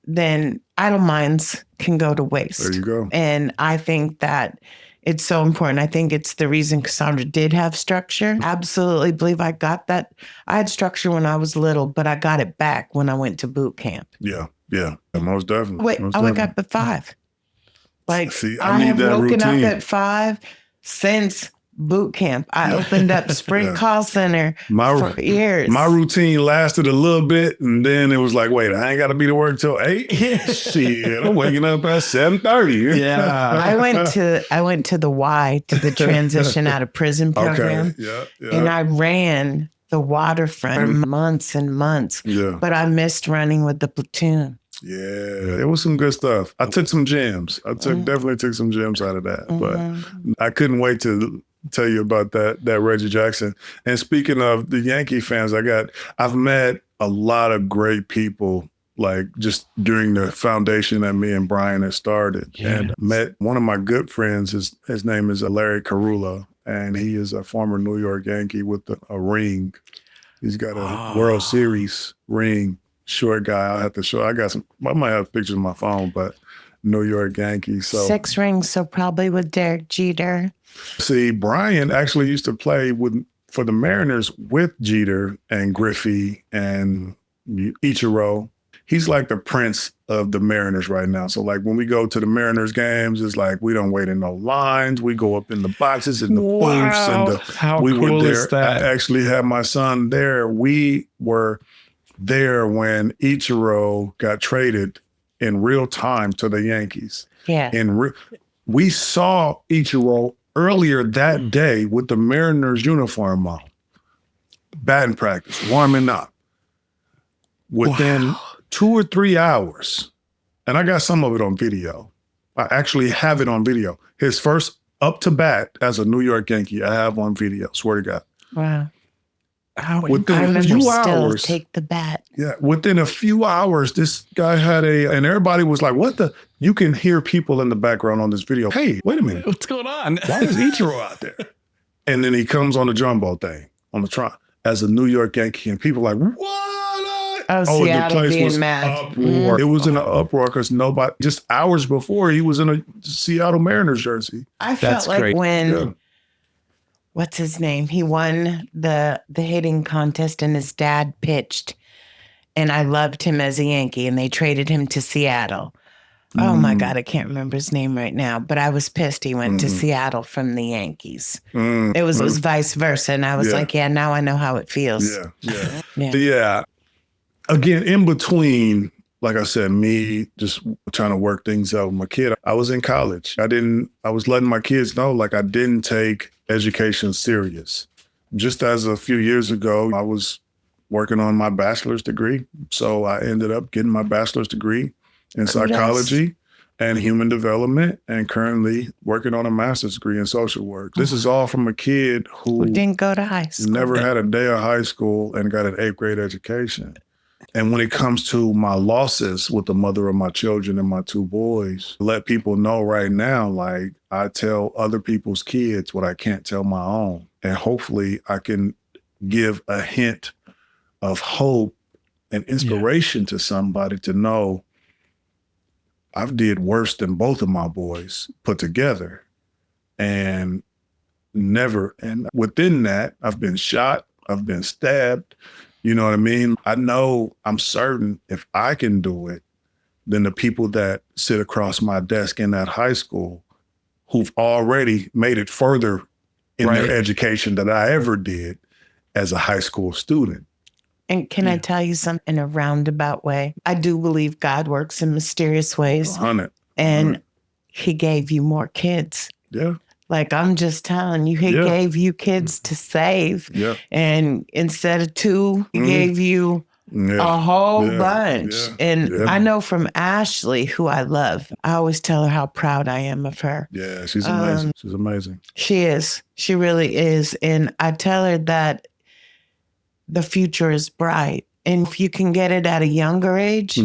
then idle minds can go to waste. There you go. And I think that it's so important. I think it's the reason Cassandra did have structure. Absolutely believe I got that. I had structure when I was little, but I got it back when I went to boot camp. Yeah, most definitely. Wait, most I wake up at 5. Like, See, I need have that woken routine. up at 5 since boot camp. I opened up Spring Call Center for years. My routine lasted a little bit, and then it was like, wait, I ain't got to be to work till 8? Shit, I'm waking up at 7:30. Yeah. I went to the Y, to the transition out of prison program. Okay. Yeah. And I ran the waterfront for months and months. Yeah. But I missed running with the platoon. Yeah, it was some good stuff. I took some gems. Definitely took some gems out of that. But I couldn't wait to tell you about that Reggie Jackson. And speaking of the Yankee fans, I've met a lot of great people, like just during the foundation that me and Brian had started. Yes. And met one of my good friends. His name is Larry Carullo, and he is a former New York Yankee with a ring. He's got a World Series ring. Short guy. I'll have to show. I might have pictures on my phone, but New York Yankees. So 6 rings, so probably with Derek Jeter. See, Brian actually used to play for the Mariners with Jeter and Griffey and Ichiro. He's like the prince of the Mariners right now. So like when we go to the Mariners games, it's like we don't wait in no lines. We go up in the boxes and the booths. And how cool is that? I actually had my son there. We were there when Ichiro got traded in real time to the Yankees. Yeah. We saw Ichiro earlier that day with the Mariners uniform on, batting practice, warming up. Within 2 or 3 hours, and I got some of it on video. I actually have it on video. His first up to bat as a New York Yankee, I have on video, swear to God. Wow. Within a few hours, take the bat. Yeah, within a few hours, this guy had and everybody was like, what the? You can hear people in the background on this video. Hey, wait a minute. What's going on? Why is Ichiro out there? And then he comes on the jumbo thing, on the trot, as a New York Yankee, and people are like, what? Seattle the place being was mad. Uproar. It was in an uproar because nobody, just hours before, he was in a Seattle Mariners jersey. I felt like when, what's his name? He won the hitting contest and his dad pitched. And I loved him as a Yankee and they traded him to Seattle. Oh my God, I can't remember his name right now, but I was pissed he went to Seattle from the Yankees. It was vice versa. And I was like, yeah, now I know how it feels. Yeah. Again, in between, like I said, me just trying to work things out with my kid, I was in college. I was letting my kids know, like, I didn't take education serious. Just as a few years ago, I was working on my bachelor's degree. So I ended up getting my bachelor's degree in psychology and human development, and currently working on a master's degree in social work. This is all from a kid who didn't go to high school, never had a day of high school, and got an 8th grade education. And when it comes to my losses with the mother of my children and my 2 boys, let people know right now, like, I tell other people's kids what I can't tell my own. And hopefully I can give a hint of hope and inspiration to somebody to know I've did worse than both of my boys put together. And within that, I've been shot, I've been stabbed. You know what I mean? I know, I'm certain if I can do it, then the people that sit across my desk in that high school who've already made it further in their education than I ever did as a high school student. And can I tell you something in a roundabout way? I do believe God works in mysterious ways. 100. And he gave you more kids. Yeah. Like, I'm just telling you, he gave you kids to save. Yeah. And instead of 2, he gave you a whole bunch. And I know from Ashley, who I love, I always tell her how proud I am of her. Yeah, she's amazing. She's amazing. She is. She really is. And I tell her that the future is bright. And if you can get it at a younger age,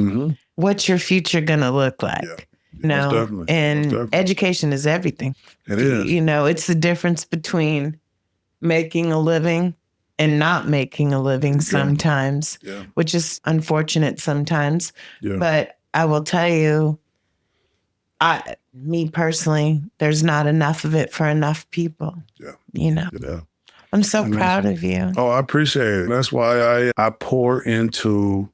what's your future going to look like? Yeah. No, definitely. And education is everything. It is. You know, it's the difference between making a living and not making a living sometimes, which is unfortunate sometimes. Yeah. But I will tell you, me personally, there's not enough of it for enough people. Yeah. You know? Yeah. I'm so proud of you. Oh, I appreciate it. That's why I pour into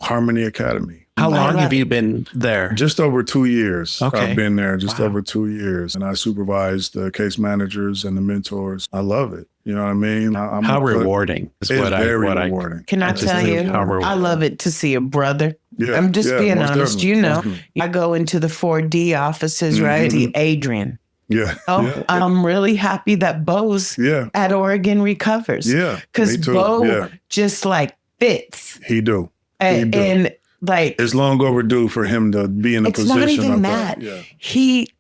Harmony Academy. How long have you been there? Just over 2 years. Okay. I've been there just over 2 years. And I supervise the case managers and the mentors. I love it. You know what I mean? How rewarding is it's what very I rewarding. Can I tell you? I love it to see a brother. Yeah, I'm just being most honest. definitely, You know, most definitely. I go into the 4D offices, right? See Adrian. Yeah. Oh, yeah. I'm really happy that Bo's at Oregon Recovers. Yeah. Because me too. Bo just like fits. He do. And like, it's long overdue for him to be in a position. It's not even that. He,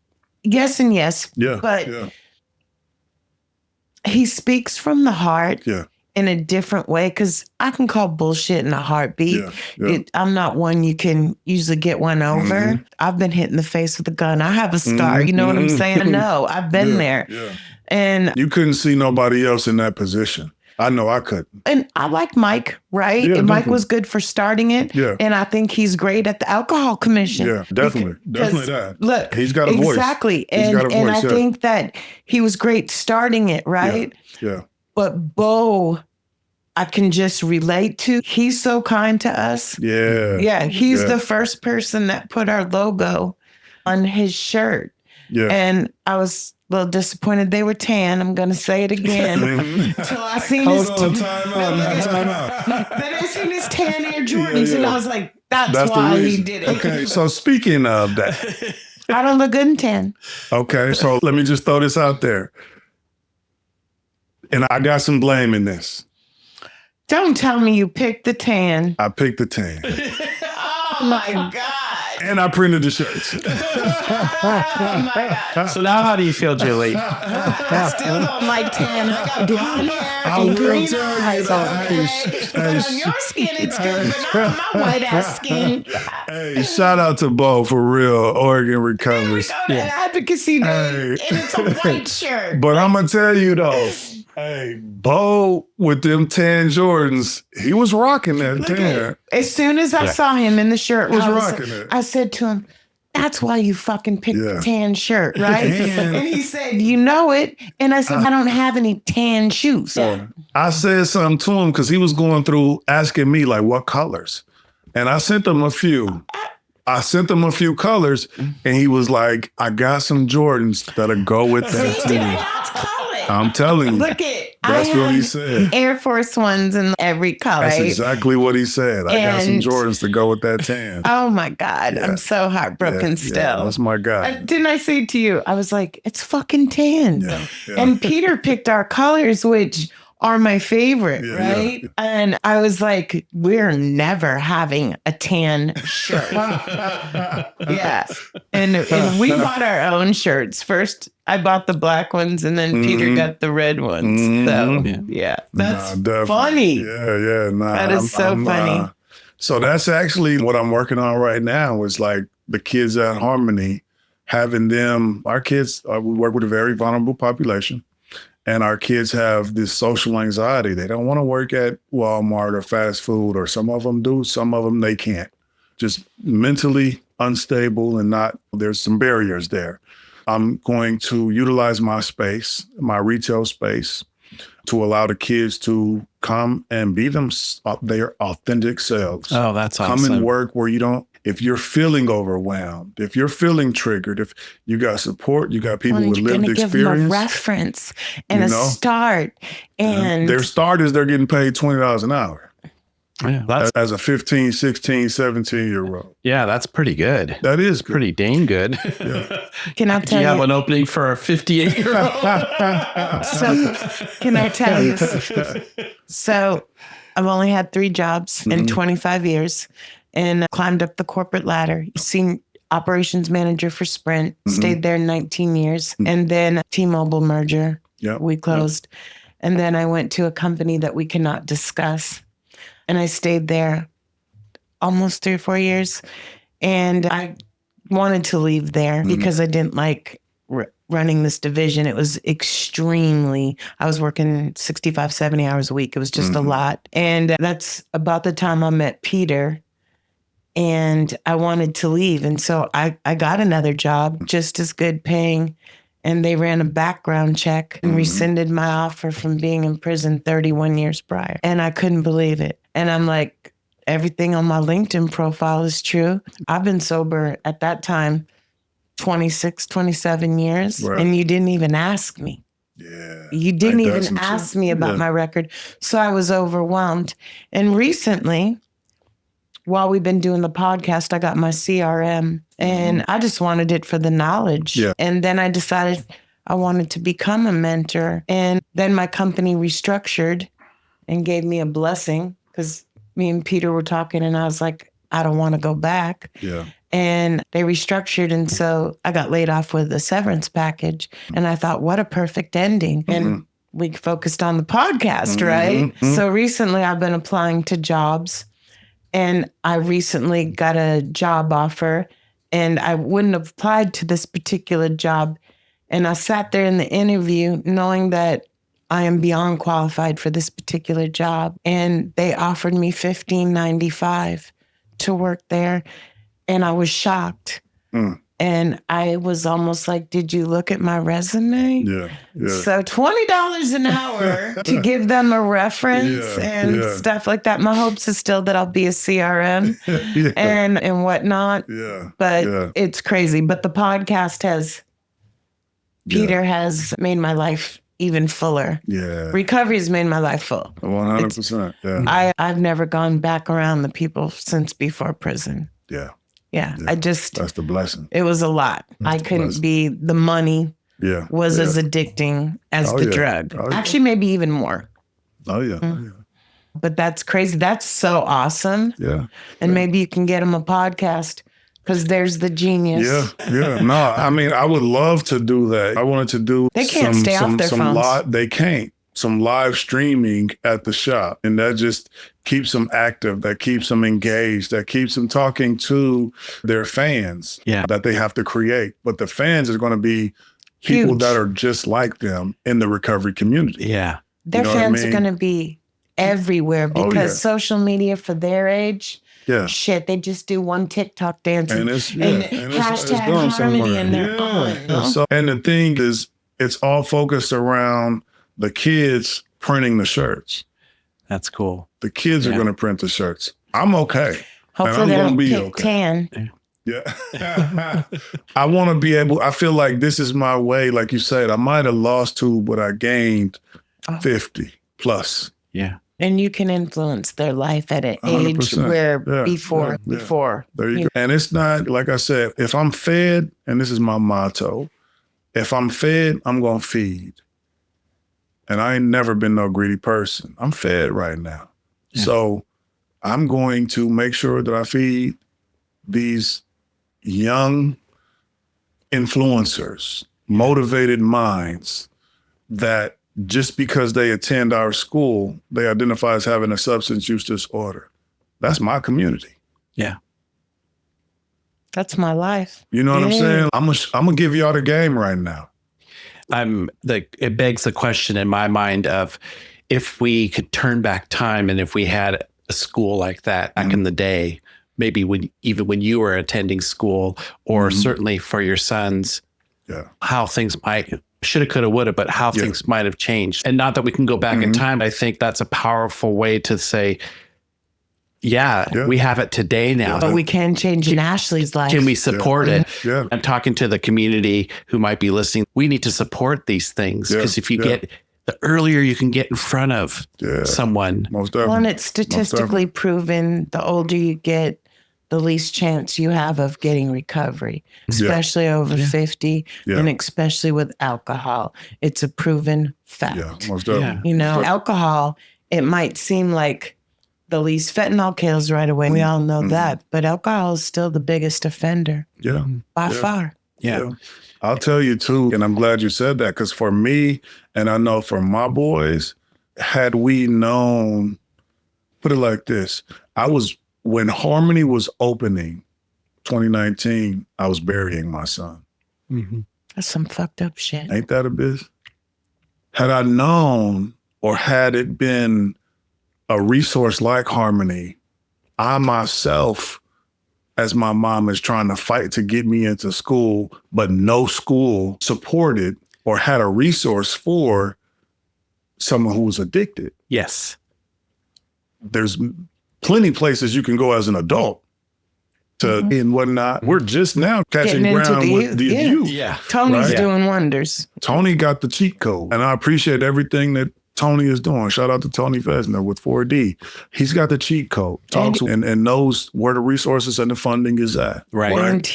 yes and yes. Yeah. But he speaks from the heart. Yeah. In a different way, because I can call bullshit in a heartbeat. I'm not one you can usually get one over. I've been hit in the face with a gun. I have a scar. You know what I'm saying? No, I've been there. Yeah. And you couldn't see nobody else in that position. I know I couldn't. And I like Mike, right? Yeah, and Mike definitely. was good for starting it. Yeah. And I think he's great at the Alcohol Commission. Yeah, definitely. Definitely that. Look, he's got a voice. Exactly. He's got a voice, and I think that he was great starting it, right? Yeah. But Bo, I can just relate to. He's so kind to us. Yeah. Yeah. He's the first person that put our logo on his shirt. Yeah. And I was a little disappointed they were tan. I'm going to say it again. Until I seen his time out. Then I seen his tan Air Jordans and I was like, that's why he did it. Okay. So speaking of that. I don't look good in tan. Okay. So let me just throw this out there. And I got some blame in this. Don't tell me you picked the tan. I picked the tan. Oh my God. And I printed the shirts. Oh my God. So now how do you feel, Julie? I still don't like tan. I got blonde hair and green eyes. On your skin, it's good, but not on my white ass skin. Hey, shout out to Bo for real, Oregon Recovers. Advocacy Day, and it's a white shirt. But I'm gonna tell you though, hey, Bo with them tan Jordans, he was rocking that tan. As soon as I saw him in the shirt, it. I said to him, that's why you fucking picked the tan shirt, right? And he said, you know it. And I said, I don't have any tan shoes. I said something to him because he was going through asking me like what colors. And I sent him a few. I sent him a few colors and he was like, I got some Jordans that'll go with that tan. I'm telling you. Look at That's what he said. Air Force Ones in every color. That's exactly what he said. I got some Jordans to go with that tan. Oh my God. I'm so heartbroken still. Yeah, that's my guy. Didn't I say to you, I was like, it's fucking tan. And Peter picked our colors, which are my favorite, right? And I was like, we're never having a tan shirt. And we bought our own shirts. First, I bought the black ones and then Peter got the red ones. So, that's funny. That is so funny. So that's actually what I'm working on right now is like the kids at Harmony, having them, our kids, we work with a very vulnerable population. And our kids have this social anxiety. They don't want to work at Walmart or fast food, or some of them do, some of them they can't. Just mentally unstable and there's some barriers there. I'm going to utilize my space, my retail space, to allow the kids to come and be their authentic selves. Oh, that's awesome. Come and work where you don't. If you're feeling overwhelmed, if you're feeling triggered, if you got support, you got people with lived experience. Give them a reference and a start. And their start is they're getting paid $20 an hour. Yeah, that's as a 15, 16, 17-year-old. Yeah, that's pretty good. That is good. Pretty dang good. Can I tell you? Do you have an opening for a 58-year-old? So, can I tell you? So I've only had 3 jobs in 25 years. And climbed up the corporate ladder, seen operations manager for Sprint, stayed there 19 years. And then T-Mobile merger, we closed. And then I went to a company that we cannot discuss. And I stayed there almost 3 or 4 years. And I wanted to leave there because I didn't like running this division. It was I was working 65, 70 hours a week. It was just a lot. And that's about the time I met Peter. And I wanted to leave. And so I got another job, just as good paying. And they ran a background check and rescinded my offer from being in prison 31 years prior. And I couldn't believe it. And I'm like, everything on my LinkedIn profile is true. I've been sober at that time 26, 27 years, Right. and you didn't even ask me. Yeah. You didn't even ask me about my record. So I was overwhelmed. And recently, while we've been doing the podcast, I got my CRM and I just wanted it for the knowledge. Yeah. And then I decided I wanted to become a mentor. And then my company restructured and gave me a blessing because me and Peter were talking and I was like, I don't want to go back. Yeah. And they restructured. And so I got laid off with a severance package. And I thought, what a perfect ending. And we focused on the podcast, right? So recently I've been applying to jobs and I recently got a job offer and I wouldn't have applied to this particular job. And I sat there in the interview knowing that I am beyond qualified for this particular job. And they offered me $15.95 to work there. And I was shocked. And I was almost like, did you look at my resume? Yeah. So $20 an hour to give them a reference and stuff like that. My hopes is still that I'll be a CRM and whatnot. Yeah. But it's crazy. But the podcast Peter has made my life even fuller. Yeah. Recovery has made my life full. 100%. Yeah. I've never gone back around the people since before prison. Yeah. Yeah. That's the blessing. It was a lot. I couldn't be, the money was as addicting as the drug. Actually, maybe even more. Oh, yeah. But that's crazy. That's so awesome. Yeah. And maybe you can get him a podcast because there's the genius. Yeah. No, I mean, I would love to do that. I wanted to do They can't stay off their phones. They can't. Some live streaming at the shop. And that just keeps them active, that keeps them engaged, that keeps them talking to their fans that they have to create. But the fans are going to be people that are just like them in the recovery community. Yeah. Their fans are going to be everywhere because social media for their age, shit, they just do one TikTok dance and hashtag harmony and they're gone. So, and the thing is, it's all focused around the kids printing the shirts. That's cool. The kids are going to print the shirts. I'm okay. Hopefully and I'm they going don't to be tan. Yeah. I want to be able, I feel like this is my way. Like you said, I might have lost to, but I gained 50 plus. Yeah. And you can influence their life at an age where before. There you go. And it's not, like I said, if I'm fed, and this is my motto, if I'm fed, I'm going to feed. And I ain't never been no greedy person. I'm fed right now. Yeah. So I'm going to make sure that I feed these young influencers, motivated minds that just because they attend our school, they identify as having a substance use disorder. That's my community. Yeah. That's my life. You know what I'm saying? I'm gonna give y'all the game right now. It begs the question in my mind of if we could turn back time and if we had a school like that back in the day, maybe when you were attending school or certainly for your sons, how things might shoulda, coulda, woulda, but how things might have changed. And not that we can go back in time. I think that's a powerful way to say, we have it today now. But we can change in Ashley's life. Can we support it? Yeah. I'm talking to the community who might be listening. We need to support these things because if you get, the earlier you can get in front of someone. Most definitely. Well, and it's statistically proven the older you get, the least chance you have of getting recovery, especially over 50 and especially with alcohol. It's a proven fact. Yeah, most definitely. You know, alcohol, it might seem like the least fentanyl kills right away. We all know that. But alcohol is still the biggest offender. Yeah. By far. Yeah. I'll tell you too, and I'm glad you said that, because for me, and I know for my boys, had we known, put it like this, when Harmony was opening, 2019, I was burying my son. That's some fucked up shit. Ain't that a biz? Had I known, or had it been a resource like Harmony, I myself, as my mom is trying to fight to get me into school, but no school supported or had a resource for someone who was addicted. Yes. There's plenty places you can go as an adult to and whatnot. We're just now catching Getting into ground the with youth, the yeah. youth. Yeah. Tony's Right. doing wonders. Tony got the cheat code, and I appreciate everything that Tony is doing. Shout out to Tony Fesner with 4D. He's got the cheat code, talks and knows where the resources and the funding is at. Right. And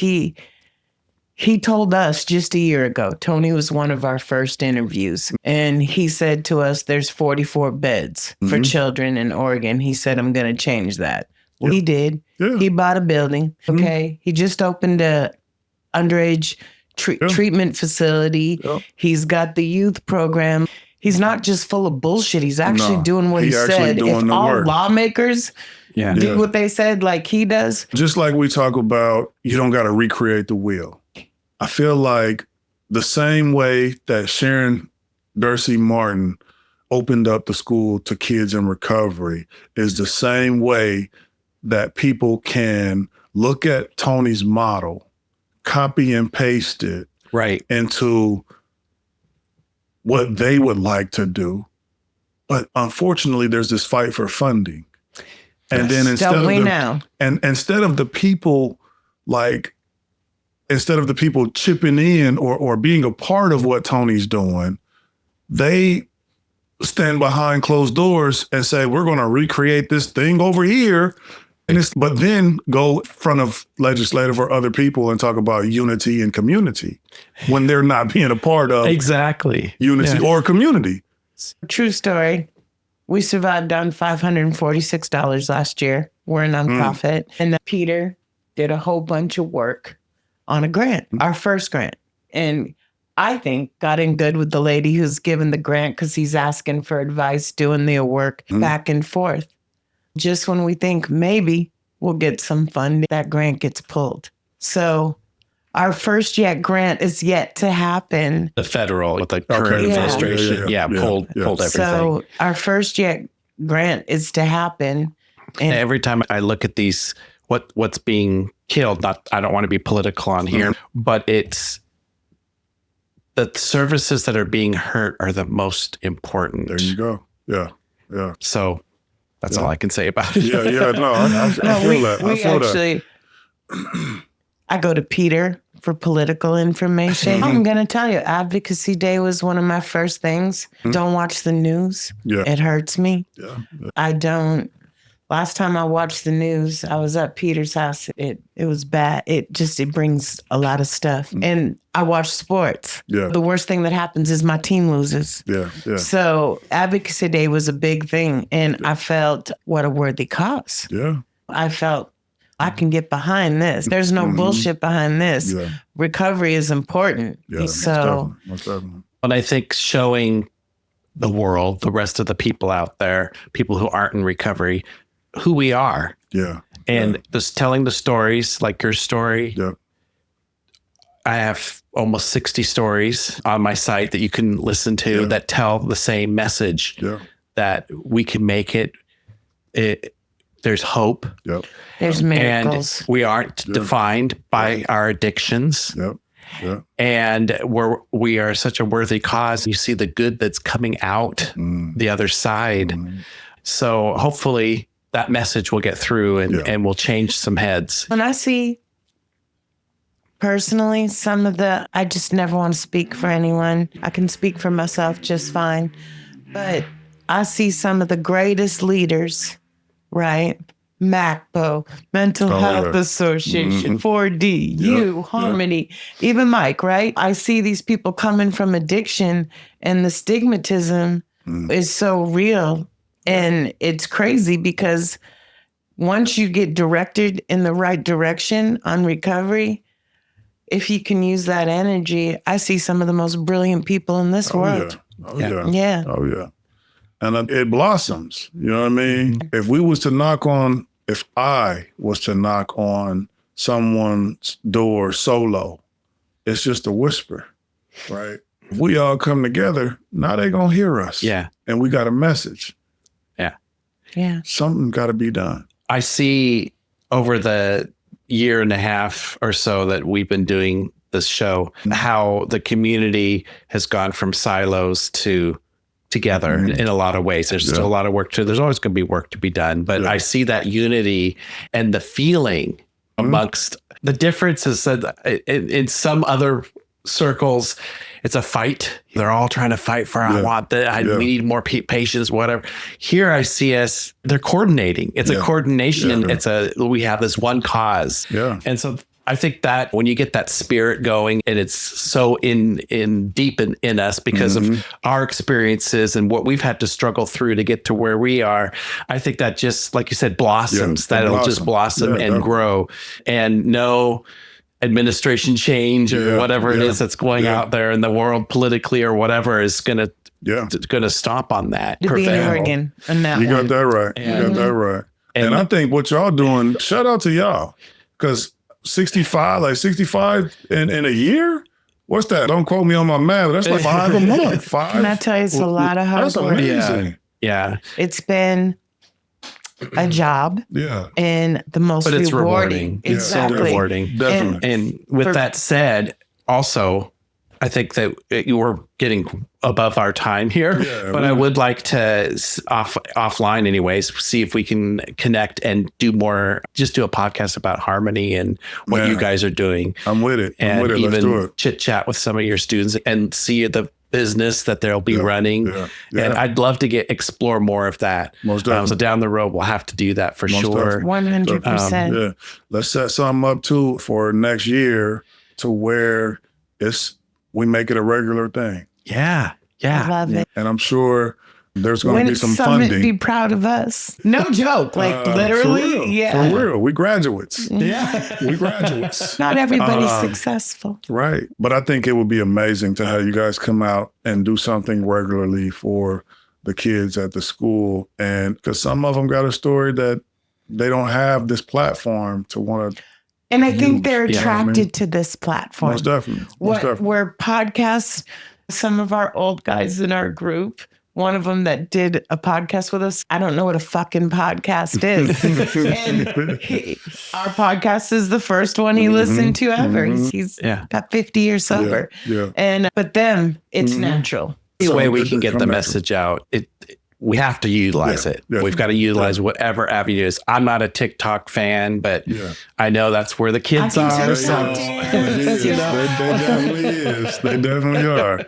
he told us just a year ago, Tony was one of our first interviews, and he said to us, there's 44 beds for children in Oregon. He said, I'm going to change that. Well, he did. Yeah. He bought a building. Okay. He just opened a underage treatment facility. Yep. He's got the youth program. He's not just full of bullshit. He's actually doing what he actually said. doing If the all work. lawmakers do what they said like he does. Just like we talk about, you don't got to recreate the wheel. I feel like the same way that Sharon Dorsey Martin opened up the school to kids in recovery is the same way that people can look at Tony's model, copy and paste it into what they would like to do. But unfortunately, there's this fight for funding. And then instead of the people instead of the people chipping in or being a part of what Tony's doing, they stand behind closed doors and say, we're going to recreate this thing over here. But then go in front of legislative or other people and talk about unity and community when they're not being a part of unity or community. True story. We survived on $546 last year. We're a nonprofit. And then Peter did a whole bunch of work on a grant, our first grant. And I think got in good with the lady who's given the grant because he's asking for advice, doing the work back and forth. Just when we think maybe we'll get some funding, that grant gets pulled. So our first grant is yet to happen. The federal with the current administration. Pulled everything. So our first grant is to happen. And every time I look at these, what's being killed, I don't want to be political on here, but it's the services that are being hurt are the most important. There you go. Yeah. Yeah. So that's all I can say about it. No, I feel that. I feel actually, I go to Peter for political information. I'm going to tell you, Advocacy Day was one of my first things. Don't watch the news. Yeah. It hurts me. Yeah. I don't. Last time I watched the news, I was at Peter's house. It was bad. It brings a lot of stuff. And I watch sports. Yeah. The worst thing that happens is my team loses. Yeah. Yeah. So Advocacy Day was a big thing. And I felt what a worthy cause. Yeah. I felt I can get behind this. There's no bullshit behind this. Yeah. Recovery is important. Yeah. So most definitely. But I think showing the world, the rest of the people out there, people who aren't in recovery, who we are. Yeah. And just telling the stories like your story. Yeah. I have almost 60 stories on my site that you can listen to that tell the same message that we can make it. There's hope. Yep. There's miracles. And we aren't defined by our addictions. Yep. Yeah. And we are such a worthy cause. You see the good that's coming out the other side. So hopefully that message will get through and will change some heads. When I see personally I just never want to speak for anyone. I can speak for myself just fine. But I see some of the greatest leaders, right? MACPO, Mental Health Association, 4D, you, Harmony, even Mike, right? I see these people coming from addiction and the stigmatism is so real. And it's crazy because once you get directed in the right direction on recovery, if you can use that energy, I see some of the most brilliant people in this world. Yeah. Oh, yeah. And it blossoms. You know what I mean? If I was to knock on someone's door solo, it's just a whisper, right? If we all come together, now they're going to hear us. Yeah. And we got a message. Yeah. Something got to be done. I see over the year and a half or so that we've been doing this show, how the community has gone from silos to together in a lot of ways. There's still a lot of work there's always going to be work to be done, but I see that unity and the feeling amongst the differences that in some other circles, it's a fight. They're all trying to fight for, I want that. We need more patience, whatever. Here I see us, they're coordinating. It's a coordination and we have this one cause. Yeah. And so I think that when you get that spirit going and it's so in deep in us because of our experiences and what we've had to struggle through to get to where we are, I think that just, like you said, blossoms, that it'll just blossom and grow, and no administration change or whatever it is that's going out there in the world politically or whatever is going to stomp on that. To be an organ on that You got that right. And, you got that right. And I think what y'all doing, shout out to y'all, because 65 in a year? What's that? Don't quote me on my math. That's like 5 a month. 5. Can I tell you, it's a lot of hard That's work. amazing. Yeah. It's been a job. Yeah. And the most But it's rewarding. rewarding. It's so rewarding. Definitely. And with that said, also, I think that you were getting above our time here, but I would like to offline anyways, see if we can connect and do more, just do a podcast about harmony and what you guys are doing. I'm with it. And Let's do even it. chit chat with some of your students and see the business that they'll be running. And I'd love to explore more of that. Most definitely. So down the road, we'll have to do that for sure. 100%. Let's set something up too for next year to where we make it a regular thing. Yeah. I love it. And I'm sure there's going to be some Summit funding. be proud of us. No joke. Like literally. For real. We graduates. Yeah. We graduates. Not everybody's successful. Right. But I think it would be amazing to have you guys come out and do something regularly for the kids at the school. And because some of them got a story that they don't have this platform to want to. And I think they're attracted to this platform. Most definitely. Where podcasts, some of our old guys in our group, one of them that did a podcast with us, I don't know what a fucking podcast is. And our podcast is the first one he listened to ever. He's got 50 years sober. But them, it's natural. The way we can get the message out, we have to utilize it. We've got to utilize whatever avenue is. I'm not a TikTok fan, but I know that's where the kids are. They definitely are.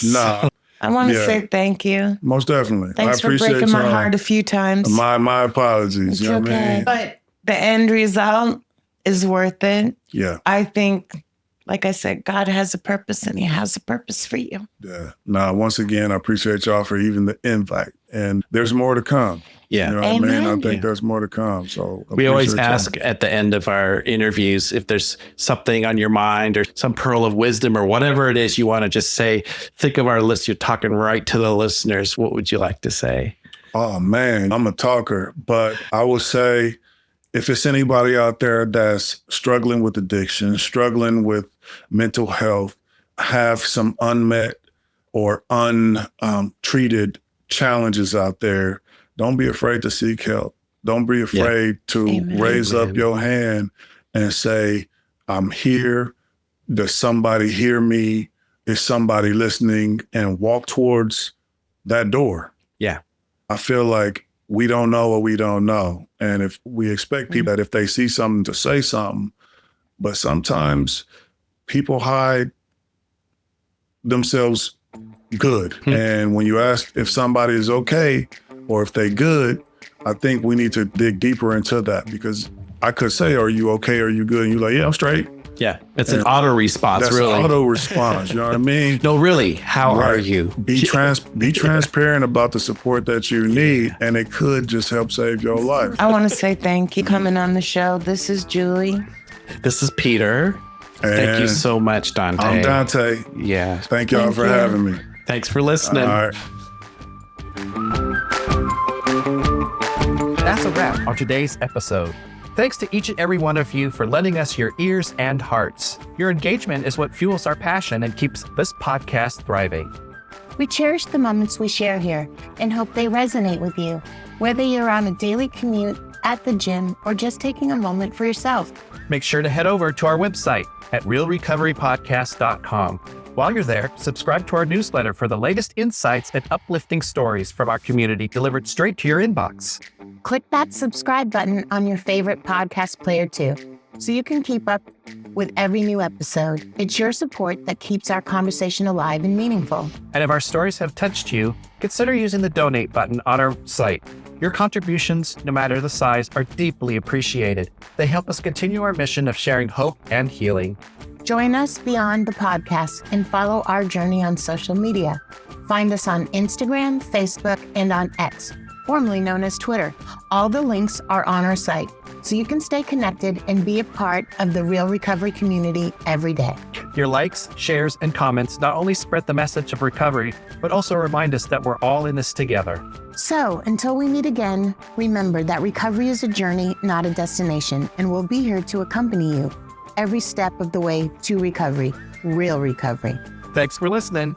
Nah. I want to say thank you. Most definitely. Thanks for breaking my heart a few times. My apologies. It's you know what I mean? But the end result is worth it. Yeah. I think, like I said, God has a purpose and he has a purpose for you. Yeah. Now, once again, I appreciate y'all for even the invite. And there's more to come. Yeah. You know what I mean? I think there's more to come. So we always ask at the end of our interviews if there's something on your mind or some pearl of wisdom or whatever it is you want to just say. Think of our list. You're talking right to the listeners. What would you like to say? Oh, man, I'm a talker. But I would say if it's anybody out there that's struggling with addiction, struggling with mental health, have some unmet or untreated challenges out there, don't be afraid to seek help. Don't be afraid to raise up your hand and say, I'm here. Does somebody hear me? Is somebody listening? And walk towards that door. Yeah. I feel like we don't know what we don't know. And if we expect people that if they see something to say something, but sometimes people hide themselves good. And when you ask if somebody is okay or if they good, I think we need to dig deeper into that, because I could say, are you okay? Are you good? And you're like, yeah, I'm straight. Yeah. It's an auto response, That's really. auto response. You know what I mean? No, really. How are you? Be transparent about the support that you need, and it could just help save your life. I want to say thank you for coming on the show. This is Julie. This is Peter. Thank you so much, Dontae. I'm Dontae. Yeah. Thank y'all for having me. Thanks for listening. All right. That's a wrap on today's episode. Thanks to each and every one of you for lending us your ears and hearts. Your engagement is what fuels our passion and keeps this podcast thriving. We cherish the moments we share here and hope they resonate with you, whether you're on a daily commute, at the gym, or just taking a moment for yourself. Make sure to head over to our website at realrecoverypodcast.com. While you're there, subscribe to our newsletter for the latest insights and uplifting stories from our community delivered straight to your inbox. Click that subscribe button on your favorite podcast player too, so you can keep up with every new episode. It's your support that keeps our conversation alive and meaningful. And if our stories have touched you, consider using the donate button on our site. Your contributions, no matter the size, are deeply appreciated. They help us continue our mission of sharing hope and healing. Join us beyond the podcast and follow our journey on social media. Find us on Instagram, Facebook, and on X, formerly known as Twitter. All the links are on our site, so you can stay connected and be a part of the Real Recovery community every day. Your likes, shares, and comments not only spread the message of recovery, but also remind us that we're all in this together. So, until we meet again, remember that recovery is a journey, not a destination, and we'll be here to accompany you every step of the way to recovery, real recovery. Thanks for listening.